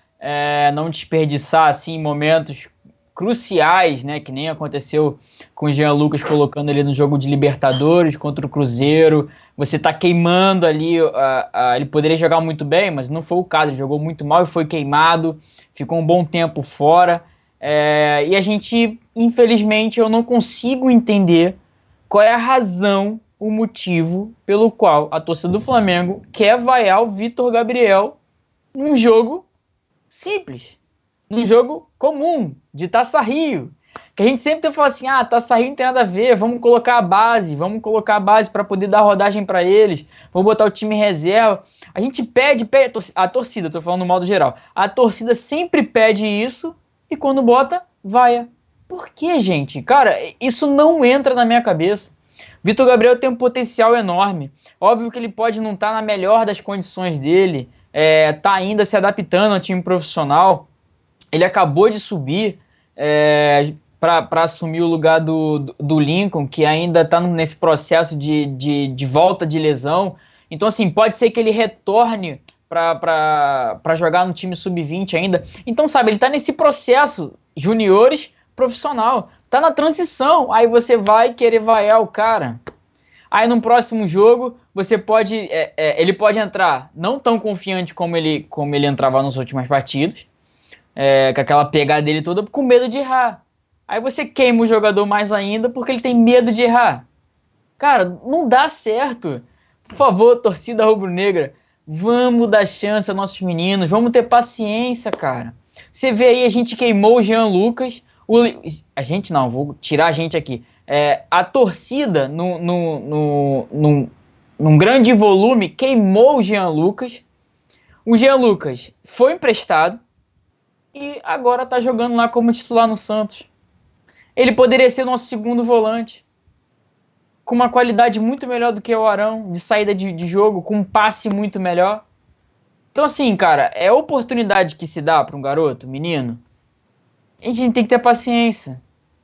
não desperdiçar assim momentos cruciais, né, que nem aconteceu com o Jean Lucas colocando ele no jogo de Libertadores contra o Cruzeiro. Você tá queimando ali, ele poderia jogar muito bem, mas não foi o caso, ele jogou muito mal e foi queimado, ficou um bom tempo fora, e a gente, infelizmente, eu não consigo entender qual é a razão, o motivo pelo qual a torcida do Flamengo quer vaiar o Vitor Gabriel num jogo simples, num jogo comum, de Taça Rio, que a gente sempre fala assim, Taça Rio não tem nada a ver, vamos colocar a base para poder dar rodagem para eles, vamos botar o time reserva. A gente pede a torcida, tô falando no modo geral, a torcida sempre pede isso e quando bota, vaia. Por que, gente? Cara, isso não entra na minha cabeça. Vitor Gabriel tem um potencial enorme, óbvio que ele pode não estar na melhor das condições dele, tá ainda se adaptando ao time profissional. Ele acabou de subir para assumir o lugar do Lincoln, que ainda está nesse processo de volta de lesão. Então, assim, pode ser que ele retorne para jogar no time sub-20 ainda. Então, sabe, ele está nesse processo juniores profissional. Está na transição. Aí você vai querer vaiar o cara. Aí no próximo jogo, você pode... ele pode entrar não tão confiante como ele entrava nas últimas partidas, com aquela pegada dele toda, com medo de errar. Aí você queima o jogador mais ainda porque ele tem medo de errar. Cara, não dá certo. Por favor, torcida rubro-negra, vamos dar chance aos nossos meninos, vamos ter paciência, cara. Você vê aí, a gente queimou o Jean Lucas, a gente não, vou tirar a gente aqui. A torcida, num grande volume, queimou o Jean Lucas. O Jean Lucas foi emprestado e agora tá jogando lá como titular no Santos. Ele poderia ser nosso segundo volante, com uma qualidade muito melhor do que o Arão, de saída de jogo, com um passe muito melhor. Então, assim, cara, é a oportunidade que se dá para um garoto, menino. A gente tem que ter paciência.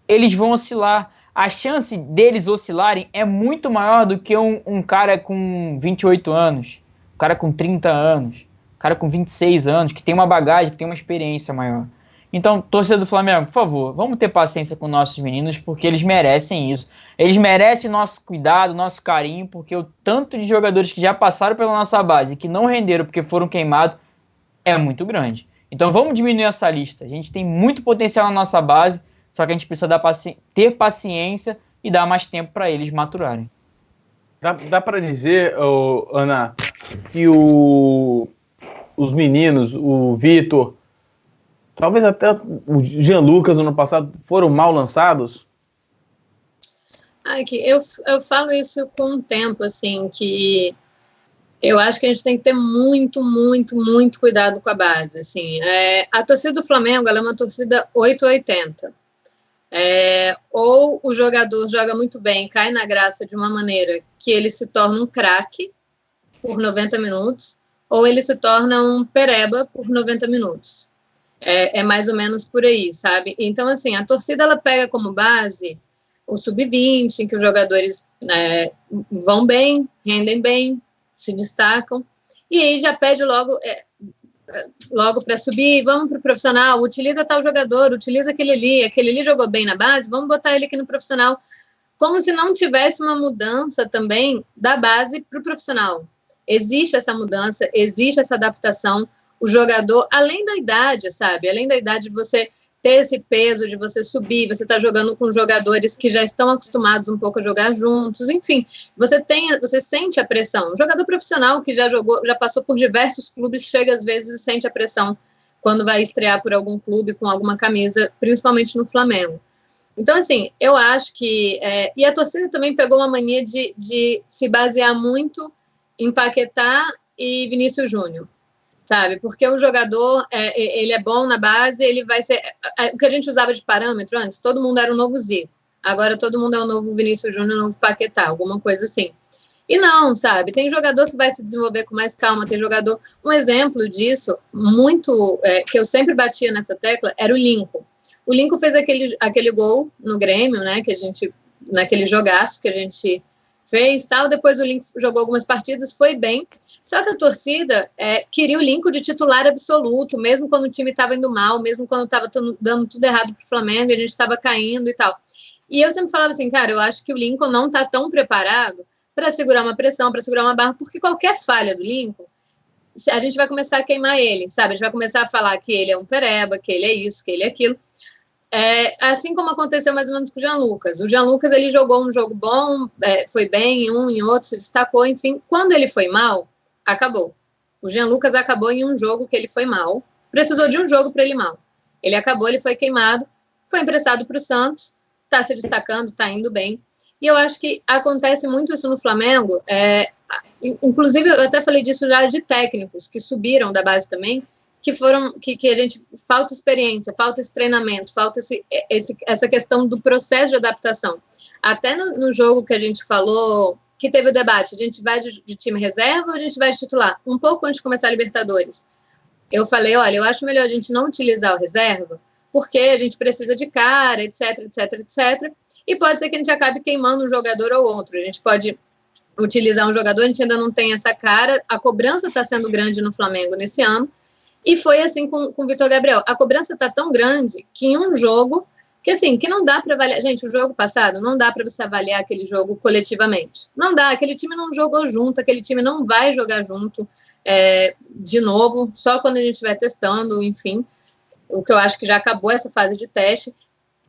Eles vão oscilar. A chance deles oscilarem é muito maior do que um cara com 28 anos, um cara com 30 anos, um cara com 26 anos, que tem uma bagagem, que tem uma experiência maior. Então, torcedor do Flamengo, por favor, vamos ter paciência com nossos meninos, porque eles merecem isso. Eles merecem nosso cuidado, nosso carinho, porque o tanto de jogadores que já passaram pela nossa base e que não renderam porque foram queimados é muito grande. Então, vamos diminuir essa lista. A gente tem muito potencial na nossa base, só que a gente precisa ter paciência e dar mais tempo para eles maturarem. Dá para dizer, Ana, que os meninos, o Vitor, talvez até o Jean Lucas no ano passado, foram mal lançados? Eu falo isso com o tempo, assim, que eu acho que a gente tem que ter muito, muito, muito cuidado com a base. Assim. A torcida do Flamengo ela é uma torcida 880. Ou o jogador joga muito bem, cai na graça de uma maneira que ele se torna um craque por 90 minutos, ou ele se torna um pereba por 90 minutos. É mais ou menos por aí, sabe? Então, assim, a torcida ela pega como base o sub-20, em que os jogadores vão bem, rendem bem, se destacam, e aí já pede logo para subir, vamos para o profissional, utiliza tal jogador, utiliza aquele ali jogou bem na base, vamos botar ele aqui no profissional, como se não tivesse uma mudança também da base para o profissional. Existe essa mudança, existe essa adaptação, o jogador, além da idade, sabe, além da idade, você ter esse peso de você subir, você tá jogando com jogadores que já estão acostumados um pouco a jogar juntos, enfim, você sente a pressão. Um jogador profissional que já jogou, já passou por diversos clubes, chega às vezes e sente a pressão quando vai estrear por algum clube com alguma camisa, principalmente no Flamengo. Então, assim, eu acho que... e a torcida também pegou uma mania de se basear muito em Paquetá e Vinícius Júnior, sabe? Porque o jogador, ele é bom na base, ele vai ser... O que a gente usava de parâmetro antes, todo mundo era o novo Zico. Agora todo mundo é o novo Vinícius Júnior, o novo Paquetá, alguma coisa assim. E não, sabe? Tem jogador que vai se desenvolver com mais calma, tem jogador... Um exemplo disso, muito... que eu sempre batia nessa tecla, era o Lincoln. O Lincoln fez aquele gol no Grêmio, né? Que a gente... Naquele jogaço que a gente fez, tal. Depois o Lincoln jogou algumas partidas, foi bem. Só que a torcida queria o Lincoln de titular absoluto, mesmo quando o time estava indo mal, mesmo quando estava dando tudo errado para o Flamengo, a gente estava caindo e tal. E eu sempre falava assim, cara, eu acho que o Lincoln não está tão preparado para segurar uma pressão, para segurar uma barra, porque qualquer falha do Lincoln, a gente vai começar a queimar ele, sabe? A gente vai começar a falar que ele é um pereba, que ele é isso, que ele é aquilo. Assim como aconteceu mais ou menos com o Jean Lucas. O Jean Lucas, ele jogou um jogo bom, foi bem em um, em outro, se destacou, enfim. Quando ele foi mal, acabou. O Jean Lucas acabou em um jogo que ele foi mal. Precisou de um jogo para ele mal. Ele acabou, ele foi queimado, foi emprestado para o Santos, está se destacando, está indo bem. E eu acho que acontece muito isso no Flamengo. Inclusive, eu até falei disso já de técnicos que subiram da base também, que a gente falta experiência, falta esse treinamento, falta essa questão do processo de adaptação. Até no jogo que a gente falou, que teve o debate, a gente vai de time reserva ou a gente vai de titular? Um pouco antes de começar a Libertadores. Eu falei, olha, eu acho melhor a gente não utilizar o reserva, porque a gente precisa de cara, etc, etc, etc. E pode ser que a gente acabe queimando um jogador ou outro. A gente pode utilizar um jogador, a gente ainda não tem essa cara. A cobrança está sendo grande no Flamengo nesse ano. E foi assim com o Vitor Gabriel. A cobrança está tão grande que em um jogo, que assim, que não dá para avaliar. Gente, o jogo passado, não dá para você avaliar aquele jogo coletivamente. Não dá, aquele time não jogou junto, aquele time não vai jogar junto de novo, só quando a gente estiver testando, enfim. O que eu acho que já acabou essa fase de teste.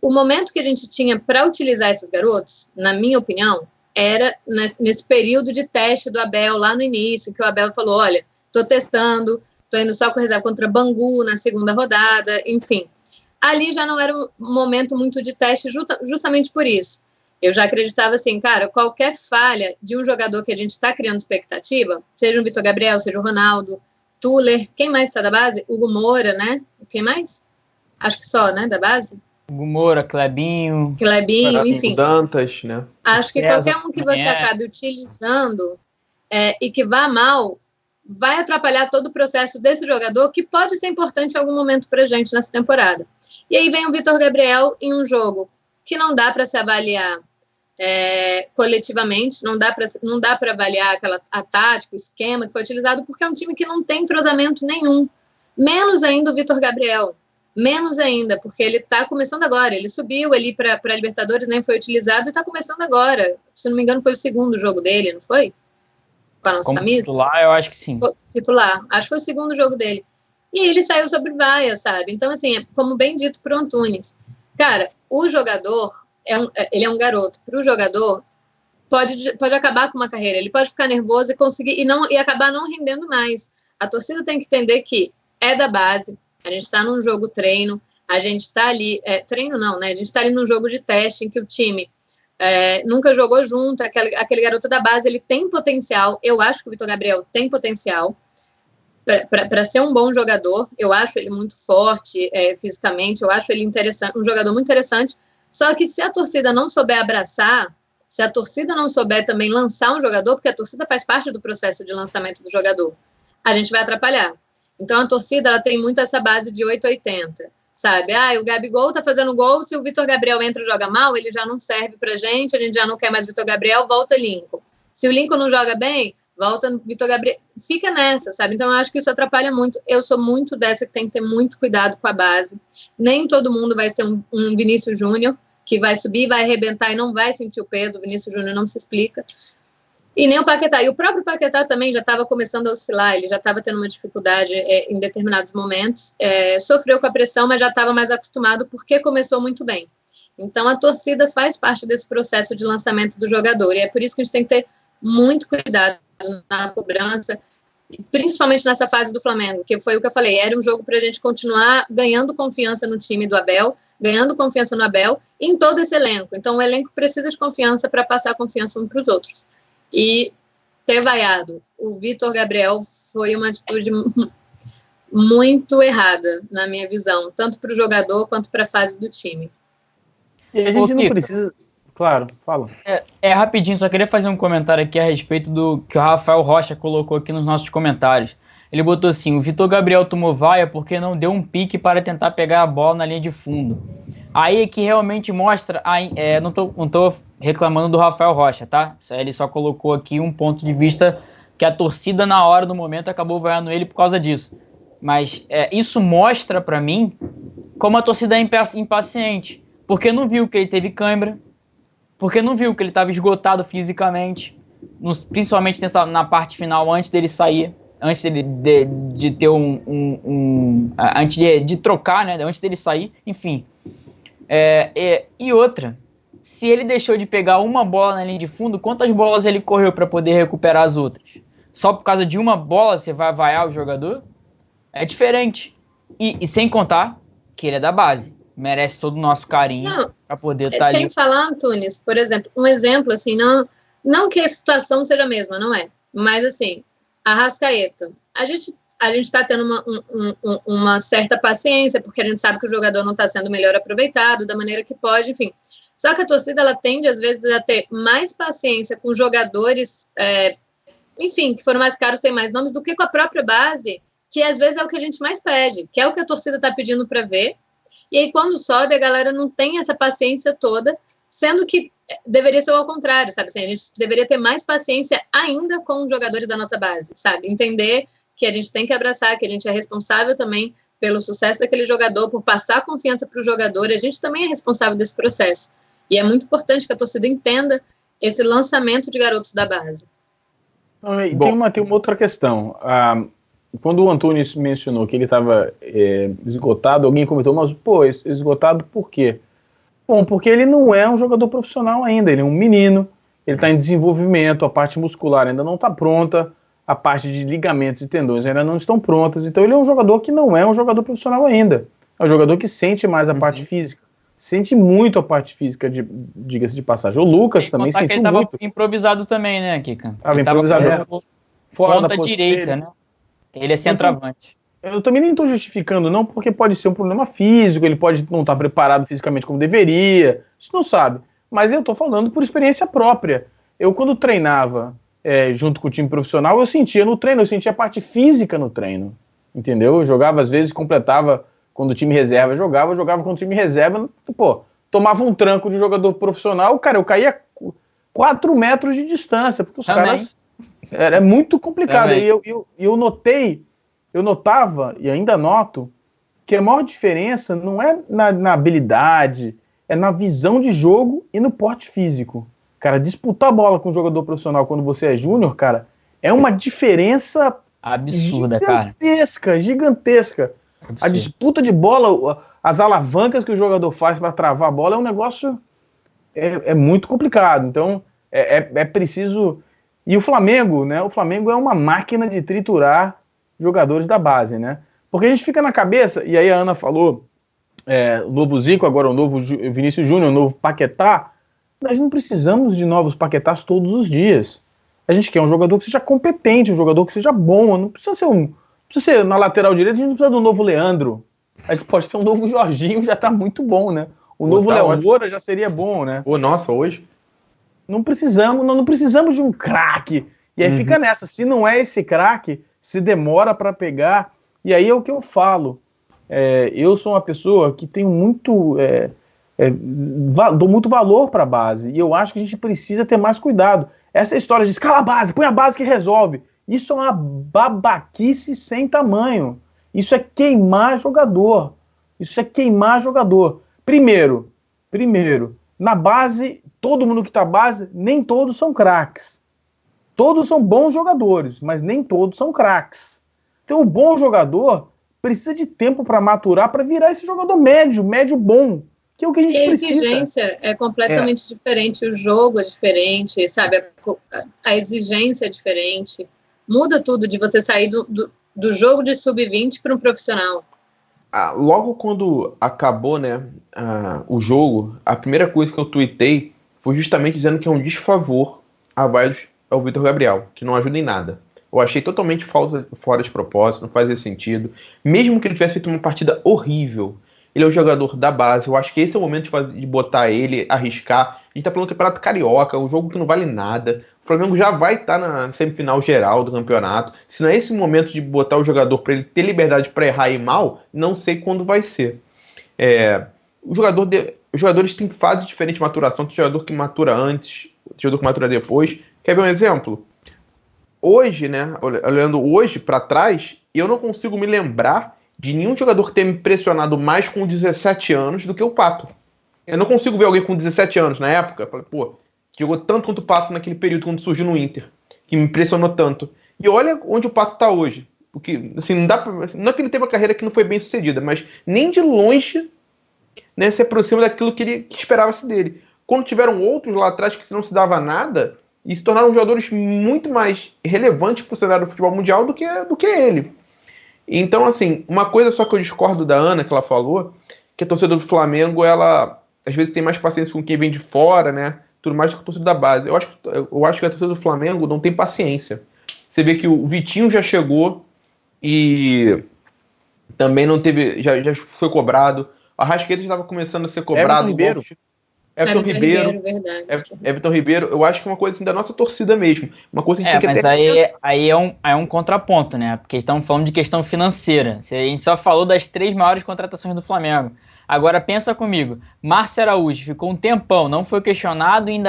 O momento que a gente tinha para utilizar esses garotos, na minha opinião, era nesse período de teste do Abel, lá no início, que o Abel falou, olha, estou testando, estou indo só com reserva contra Bangu na segunda rodada, enfim. Ali já não era um momento muito de teste, justamente por isso. Eu já acreditava assim, cara, qualquer falha de um jogador que a gente está criando expectativa, seja o Vitor Gabriel, seja o Ronaldo, Tuller, quem mais está da base? Hugo Moura, né? Quem mais? Acho que só, né, da base? Hugo Moura, Clebinho, enfim. Dantas, né? Acho que qualquer um que você acabe utilizando e que vá mal, vai atrapalhar todo o processo desse jogador, que pode ser importante em algum momento para a gente nessa temporada. E aí vem o Vitor Gabriel em um jogo que não dá para se avaliar coletivamente, não dá para avaliar a tática, o esquema que foi utilizado, porque é um time que não tem entrosamento nenhum. Menos ainda o Vitor Gabriel. Menos ainda, porque ele está começando agora. Ele subiu ali para a Libertadores, nem foi utilizado, e está começando agora. Se não me engano, foi o segundo jogo dele, não foi? Com a nossa camisa? Titular, eu acho que sim. Titular. Acho que foi o segundo jogo dele. E ele saiu sobre vaia, sabe? Então, assim, como bem dito por Antunes, cara, o jogador, ele é um garoto. Para o jogador, pode acabar com uma carreira. Ele pode ficar nervoso e conseguir e acabar não rendendo mais. A torcida tem que entender que é da base. A gente está num jogo treino, a gente está ali, treino não, né? A gente está ali num jogo de teste em que o time nunca jogou junto, aquele garoto da base, ele tem potencial, eu acho que o Vitor Gabriel tem potencial para ser um bom jogador, eu acho ele muito forte fisicamente, eu acho ele interessante, um jogador muito interessante, só que se a torcida não souber abraçar, se a torcida não souber também lançar um jogador, porque a torcida faz parte do processo de lançamento do jogador, a gente vai atrapalhar. Então, a torcida ela tem muito essa base de 880, sabe? O Gabigol tá fazendo gol, se o Vitor Gabriel entra e joga mal, ele já não serve pra gente, a gente já não quer mais Vitor Gabriel, volta Lincoln. Se o Lincoln não joga bem, volta no Vitor Gabriel. Fica nessa, sabe? Então, eu acho que isso atrapalha muito. Eu sou muito dessa que tem que ter muito cuidado com a base. Nem todo mundo vai ser um Vinícius Júnior, que vai subir, vai arrebentar e não vai sentir o peso. O Vinícius Júnior não se explica. E nem o Paquetá. E o próprio Paquetá também já estava começando a oscilar, ele já estava tendo uma dificuldade em determinados momentos, sofreu com a pressão, mas já estava mais acostumado porque começou muito bem. Então, a torcida faz parte desse processo de lançamento do jogador, e é por isso que a gente tem que ter muito cuidado na cobrança, principalmente nessa fase do Flamengo, que foi o que eu falei, era um jogo para a gente continuar ganhando confiança no time do Abel, ganhando confiança no Abel e em todo esse elenco. Então, o elenco precisa de confiança para passar confiança uns para os outros. E ter vaiado o Vitor Gabriel foi uma atitude muito errada, na minha visão, tanto para o jogador quanto para a fase do time. E a gente não precisa... Claro, fala. Rapidinho, só queria fazer um comentário aqui a respeito do que o Rafael Rocha colocou aqui nos nossos comentários. Ele botou assim, o Vitor Gabriel tomou vaia porque não deu um pique para tentar pegar a bola na linha de fundo. Aí é que realmente mostra, não tô reclamando do Rafael Rocha, tá? Ele só colocou aqui um ponto de vista que a torcida na hora do momento acabou vaiando ele por causa disso. Mas isso mostra para mim como a torcida é impaciente, porque não viu que ele teve cãibra, porque não viu que ele estava esgotado fisicamente, principalmente na parte final, antes dele sair, antes de ter antes de trocar, né? Antes dele sair, enfim. E outra, se ele deixou de pegar uma bola na linha de fundo, quantas bolas ele correu para poder recuperar as outras? Só por causa de uma bola você vai vaiar o jogador? É diferente. E sem contar que ele é da base. Merece todo o nosso carinho para poder estar ali. Sem falar, Antunes, por exemplo, um exemplo assim, não que a situação seja a mesma, não é? Mas assim, a Arrascaeta, a gente está tendo uma certa paciência, porque a gente sabe que o jogador não está sendo melhor aproveitado da maneira que pode, enfim. Só que a torcida, ela tende, às vezes, a ter mais paciência com jogadores, enfim, que foram mais caros, têm mais nomes, do que com a própria base, que às vezes é o que a gente mais pede, que é o que a torcida está pedindo para ver. E aí, quando sobe, a galera não tem essa paciência toda, sendo que deveria ser ao contrário, sabe? Assim, a gente deveria ter mais paciência ainda com os jogadores da nossa base, sabe? Entender que a gente tem que abraçar, que a gente é responsável também pelo sucesso daquele jogador, por passar confiança para o jogador, a gente também é responsável desse processo. E é muito importante que a torcida entenda esse lançamento de garotos da base. Tem uma outra questão. Quando o Antunes mencionou que ele estava esgotado, alguém comentou, mas, esgotado por quê? Bom, porque ele não é um jogador profissional ainda, ele é um menino, ele está em desenvolvimento, a parte muscular ainda não está pronta, a parte de ligamentos e tendões ainda não estão prontas, então ele é um jogador que não é um jogador profissional ainda, é um jogador que sente mais a parte física, sente muito a parte física, diga-se de passagem. O Lucas também sentiu muito. Ele estava improvisado também, né, Kika? Estava improvisado. Fora da direita, né? Ele é centroavante. Eu também nem estou justificando, não, porque pode ser um problema físico, ele pode não estar preparado fisicamente como deveria, isso não sabe. Mas eu estou falando por experiência própria. Eu, quando treinava junto com o time profissional, eu sentia no treino, eu sentia a parte física no treino, entendeu? Eu jogava, às vezes, completava quando o time reserva jogava quando o time reserva, tomava um tranco de jogador profissional, cara, eu caía 4 metros de distância, porque os caras... É muito complicado. E eu notava, e ainda noto, que a maior diferença não é na habilidade, é na visão de jogo e no porte físico. Cara, disputar bola com um jogador profissional quando você é júnior, cara, é uma diferença absurda, gigantesca. Absurdo. A disputa de bola, as alavancas que o jogador faz para travar a bola é um negócio muito complicado. Então, é preciso... E o Flamengo, né? O Flamengo é uma máquina de triturar jogadores da base, né? Porque a gente fica na cabeça, e aí a Ana falou, o novo Zico, agora o novo Vinícius Júnior, o novo Paquetá, nós não precisamos de novos Paquetás todos os dias. A gente quer um jogador que seja competente, um jogador que seja bom, não precisa ser na lateral direita, a gente não precisa do novo Leandro. A gente pode ter um novo Jorginho, já tá muito bom, né? O novo Léo Moura já seria bom, né? Nossa, hoje... Não precisamos de um craque. E aí fica nessa, se não é esse craque, se demora para pegar. E aí é o que eu falo. Eu sou uma pessoa que tenho muito... dou muito valor para a base. E eu acho que a gente precisa ter mais cuidado. Essa história de escala a base, põe a base que resolve. Isso é uma babaquice sem tamanho. Isso é queimar jogador. Primeiro, na base, todo mundo que está base, nem todos são craques. todos são bons jogadores, mas nem todos são craques. Então, o bom jogador precisa de tempo para maturar, para virar esse jogador médio bom, que é o que a gente precisa. A exigência é completamente diferente, o jogo é diferente, sabe? A exigência é diferente. Muda tudo de você sair do jogo de sub-20 para um profissional. Logo quando acabou, né, o jogo, a primeira coisa que eu tuitei foi justamente dizendo que é um desfavor ao Vitor Gabriel, que não ajuda em nada. Eu achei totalmente fora de propósito, não fazia sentido. Mesmo que ele tivesse feito uma partida horrível, ele é um jogador da base, eu acho que esse é o momento de botar ele, arriscar. A gente tá falando do Campeonato Carioca, um jogo que não vale nada. O Flamengo já vai estar na semifinal geral do campeonato. Se não é esse momento de botar o jogador para ele ter liberdade para errar e ir mal, não sei quando vai ser. Os jogadores têm fase diferente de maturação, tem jogador que matura antes, tem jogador que matura depois. Quer ver um exemplo? Hoje, né, olhando hoje para trás, eu não consigo me lembrar de nenhum jogador que tenha me impressionado mais com 17 anos do que o Pato. Eu não consigo ver alguém com 17 anos na época, falei, jogou tanto quanto o Pato naquele período quando surgiu no Inter, que me impressionou tanto. E olha onde o Pato está hoje. Porque, assim, não é que ele teve uma carreira que não foi bem sucedida, mas nem de longe, né, se aproxima daquilo que esperava-se dele. Quando tiveram outros lá atrás que não se dava nada, e se tornaram jogadores muito mais relevantes para o cenário do futebol mundial do que ele. Então, assim, uma coisa só que eu discordo da Ana, que ela falou, que a torcida do Flamengo, ela às vezes tem mais paciência com quem vem de fora, né? Tudo mais do que a torcida da base. Eu acho que a torcida do Flamengo não tem paciência. Você vê que o Vitinho já chegou e também não teve, já foi cobrado. A Arrascaeta estava começando a ser cobrado. Everton Ribeiro, verdade. Everton Ribeiro, eu acho que é uma coisa assim, da nossa torcida mesmo. Uma coisa que a gente tem que mas aí é um contraponto, né? Porque estamos falando de questão financeira. A gente só falou das 3 maiores contratações do Flamengo. Agora pensa comigo, Márcio Araújo ficou um tempão, não foi questionado e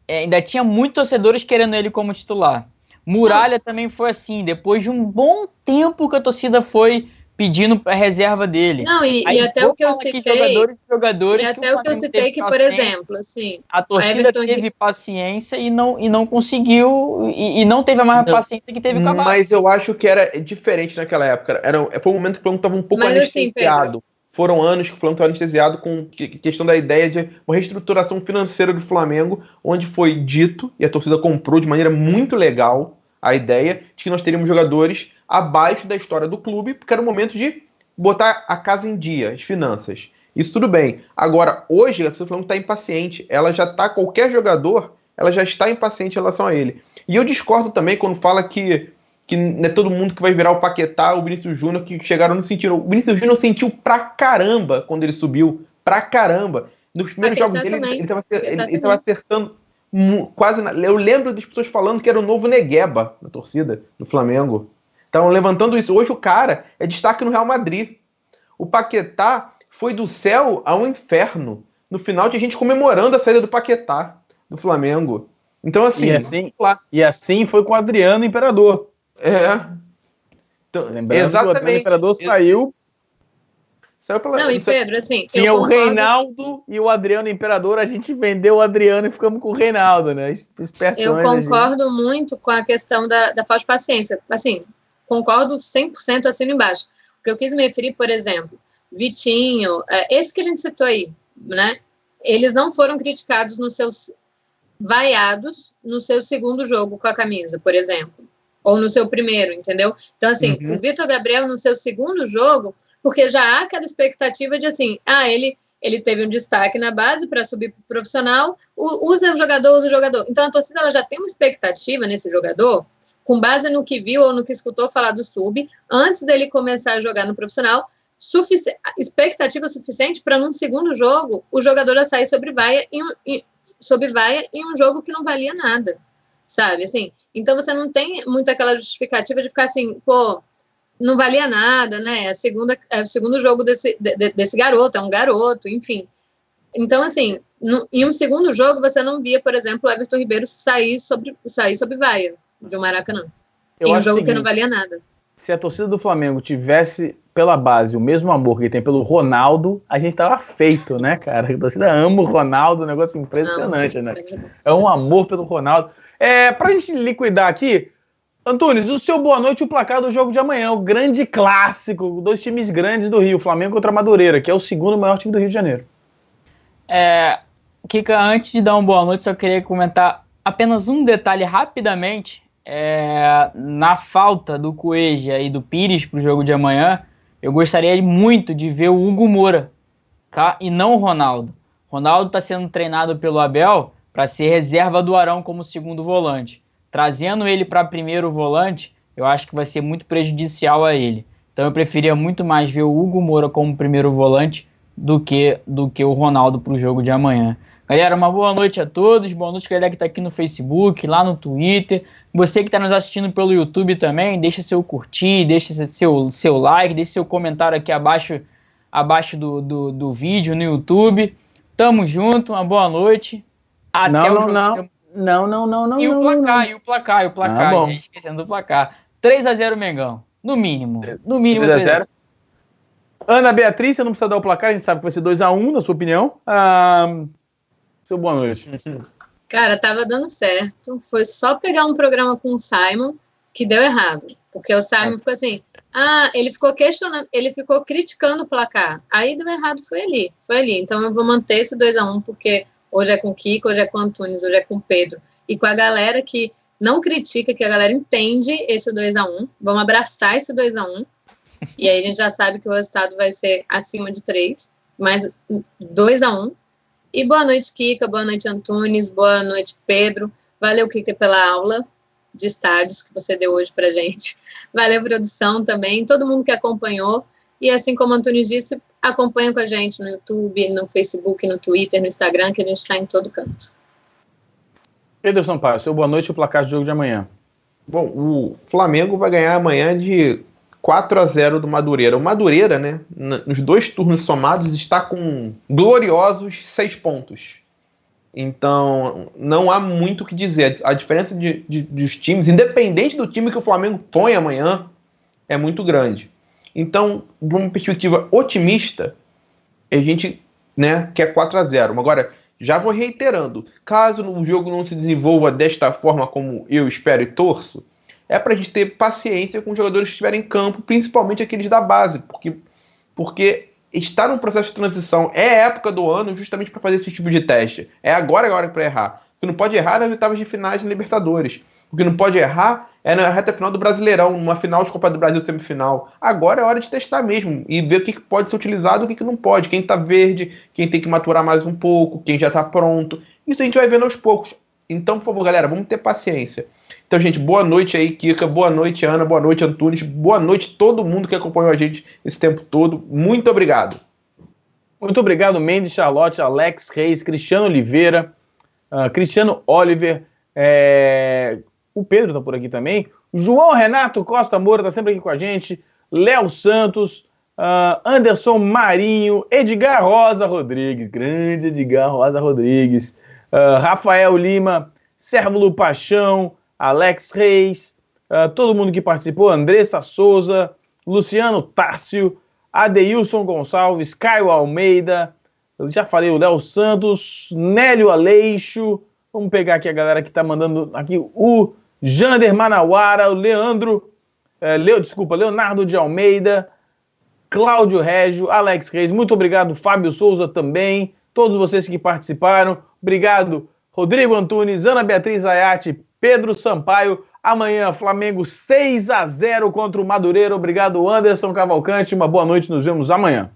ainda tinha muitos torcedores querendo ele como titular. Muralha também foi assim, depois de um bom tempo que a torcida foi pedindo a reserva dele. Não, e até o que eu citei... Jogadores e até o que eu citei que, por exemplo, assim... A torcida teve paciência e não conseguiu, e não teve a mais paciência que teve com a base. Mas eu acho que era diferente naquela época. Foi um momento que o Flamengo estava um pouco anestesiado. Assim, foram anos que o Flamengo estava anestesiado com questão da ideia de uma reestruturação financeira do Flamengo, onde foi dito, e a torcida comprou de maneira muito legal a ideia de que nós teríamos jogadores abaixo da história do clube, porque era o momento de botar a casa em dia, as finanças. Isso tudo bem. Agora, hoje, a Flamengo está impaciente. Ela já está, qualquer jogador, ela já está impaciente em relação a ele. E eu discordo também quando fala que não é todo mundo que vai virar o Paquetá, o Vinícius Júnior, que chegaram no sentido. O Vinícius Júnior sentiu pra caramba quando ele subiu. Pra caramba. Nos primeiros jogos dele, ele estava acertando quase... Eu lembro das pessoas falando que era o novo Negueba na torcida do Flamengo. Estavam levantando isso. Hoje o cara é destaque no Real Madrid. O Paquetá foi do céu ao inferno. No final, tinha gente comemorando a saída do Paquetá do Flamengo. Então, assim... E assim foi com o Adriano Imperador. Então, lembrando exatamente. Que o Adriano Imperador saiu pela... Não, e Pedro, assim... Tinha o Reinaldo e o Adriano Imperador, a gente vendeu o Adriano e ficamos com o Reinaldo, né? Eu concordo muito com a questão da falta de paciência. Assim, concordo 100%, assino embaixo. O que eu quis me referir, por exemplo, Vitinho, esse que a gente citou aí, né? Eles não foram criticados vaiados no seu segundo jogo com a camisa, por exemplo. Ou no seu primeiro, entendeu? Então, assim, o Vitor Gabriel no seu segundo jogo, porque já há aquela expectativa de, assim, ele teve um destaque na base para subir para o profissional, usa o jogador. Então, a torcida ela já tem uma expectativa nesse jogador, com base no que viu ou no que escutou falar do sub, antes dele começar a jogar no profissional, expectativa suficiente para, num segundo jogo, o jogador já sair sob vaia em um jogo que não valia nada, sabe? Assim, então, você não tem muito aquela justificativa de ficar assim, não valia nada, né? É o segundo jogo desse garoto, é um garoto, enfim. Então, assim, em um segundo jogo, você não via, por exemplo, o Everton Ribeiro sair sob vaia de um Maracanã. Em um jogo que não valia nada. se a torcida do Flamengo tivesse pela base o mesmo amor que tem pelo Ronaldo, a gente tava feito, né, cara? A torcida ama o Ronaldo, um negócio impressionante, né? É um amor pelo Ronaldo. Pra gente liquidar aqui, Antunes, o seu boa noite e o placar do jogo de amanhã, o grande clássico, dois times grandes do Rio, Flamengo contra Madureira, que é o segundo maior time do Rio de Janeiro. Kika, antes de dar uma boa noite, só queria comentar apenas um detalhe rapidamente. Na falta do Cueja e do Pires para o jogo de amanhã, eu gostaria muito de ver o Hugo Moura, tá? E não o Ronaldo. Ronaldo está sendo treinado pelo Abel para ser reserva do Arão como segundo volante. Trazendo ele para primeiro volante, eu acho que vai ser muito prejudicial a ele. Então eu preferia muito mais ver o Hugo Moura como primeiro volante do que o Ronaldo para o jogo de amanhã. Galera, uma boa noite a todos, boa noite galera que está aqui no Facebook, lá no Twitter, você que está nos assistindo pelo YouTube também, deixa seu curtir, deixa seu like, deixa seu comentário aqui abaixo do vídeo no YouTube. Tamo junto, uma boa noite. Até o jogo. Não. E o placar, gente, esquecendo do placar. 3-0 Mengão, no mínimo 3-0. Ana Beatriz, você não precisa dar o placar, a gente sabe que vai ser 2-1, na sua opinião. Seu boa noite. Cara, tava dando certo. Foi só pegar um programa com o Simon que deu errado. Porque o Simon ficou assim, ele ficou questionando, ele ficou criticando o placar. Aí deu errado, foi ali. Então eu vou manter esse 2-1, porque hoje é com o Kiko, hoje é com o Antunes, hoje é com o Pedro. E com a galera que não critica, que a galera entende esse 2-1. Vamos abraçar esse 2-1. E aí a gente já sabe que o resultado vai ser acima de 3. Mas 2-1. E boa noite, Kika, boa noite, Antunes, boa noite, Pedro. Valeu, Kika, pela aula de estádios que você deu hoje pra gente. Valeu, produção também, todo mundo que acompanhou. E assim como o Antunes disse, acompanha com a gente no YouTube, no Facebook, no Twitter, no Instagram, que a gente está em todo canto. Pedro Sampaio, seu boa noite e o placar do jogo de amanhã. Bom, o Flamengo vai ganhar amanhã de 4-0 do Madureira. O Madureira, né, nos 2 turnos somados, está com gloriosos 6 pontos. Então, não há muito o que dizer. A diferença dos times, independente do time que o Flamengo põe amanhã, é muito grande. Então, de uma perspectiva otimista, a gente, né, quer 4-0. Agora, já vou reiterando, caso o jogo não se desenvolva desta forma como eu espero e torço, é para a gente ter paciência com os jogadores que estiverem em campo, principalmente aqueles da base, porque estar num processo de transição é a época do ano justamente para fazer esse tipo de teste. É agora a hora para errar. O que não pode errar é nas oitavas de finais de Libertadores. O que não pode errar é na reta final do Brasileirão, numa final de Copa do Brasil semifinal. Agora é hora de testar mesmo e ver o que pode ser utilizado e o que não pode. Quem está verde, quem tem que maturar mais um pouco, quem já está pronto. Isso a gente vai vendo aos poucos. Então, por favor, galera, vamos ter paciência. Então, gente, boa noite aí, Kika, boa noite, Ana, boa noite, Antunes, boa noite todo mundo que acompanhou a gente esse tempo todo. Muito obrigado. Muito obrigado, Mendes, Charlotte, Alex Reis, Cristiano Oliveira, Cristiano Oliver, o Pedro tá por aqui também, João Renato Costa Moura tá sempre aqui com a gente, Léo Santos, Anderson Marinho, Edgar Rosa Rodrigues, grande Edgar Rosa Rodrigues, Rafael Lima, Sérvulo Paixão, Alex Reis, todo mundo que participou, Andressa Souza, Luciano Tárcio, Adeilson Gonçalves, Caio Almeida, eu já falei, o Léo Santos, Nélio Aleixo, vamos pegar aqui a galera que tá mandando aqui, o Jander Manauara, o Leonardo de Almeida, Cláudio Régio, Alex Reis, muito obrigado, Fábio Souza também, todos vocês que participaram, obrigado, Rodrigo Antunes, Ana Beatriz Ayati, Pedro Sampaio. Amanhã, Flamengo 6-0 contra o Madureira. Obrigado, Anderson Cavalcante. Uma boa noite, nos vemos amanhã.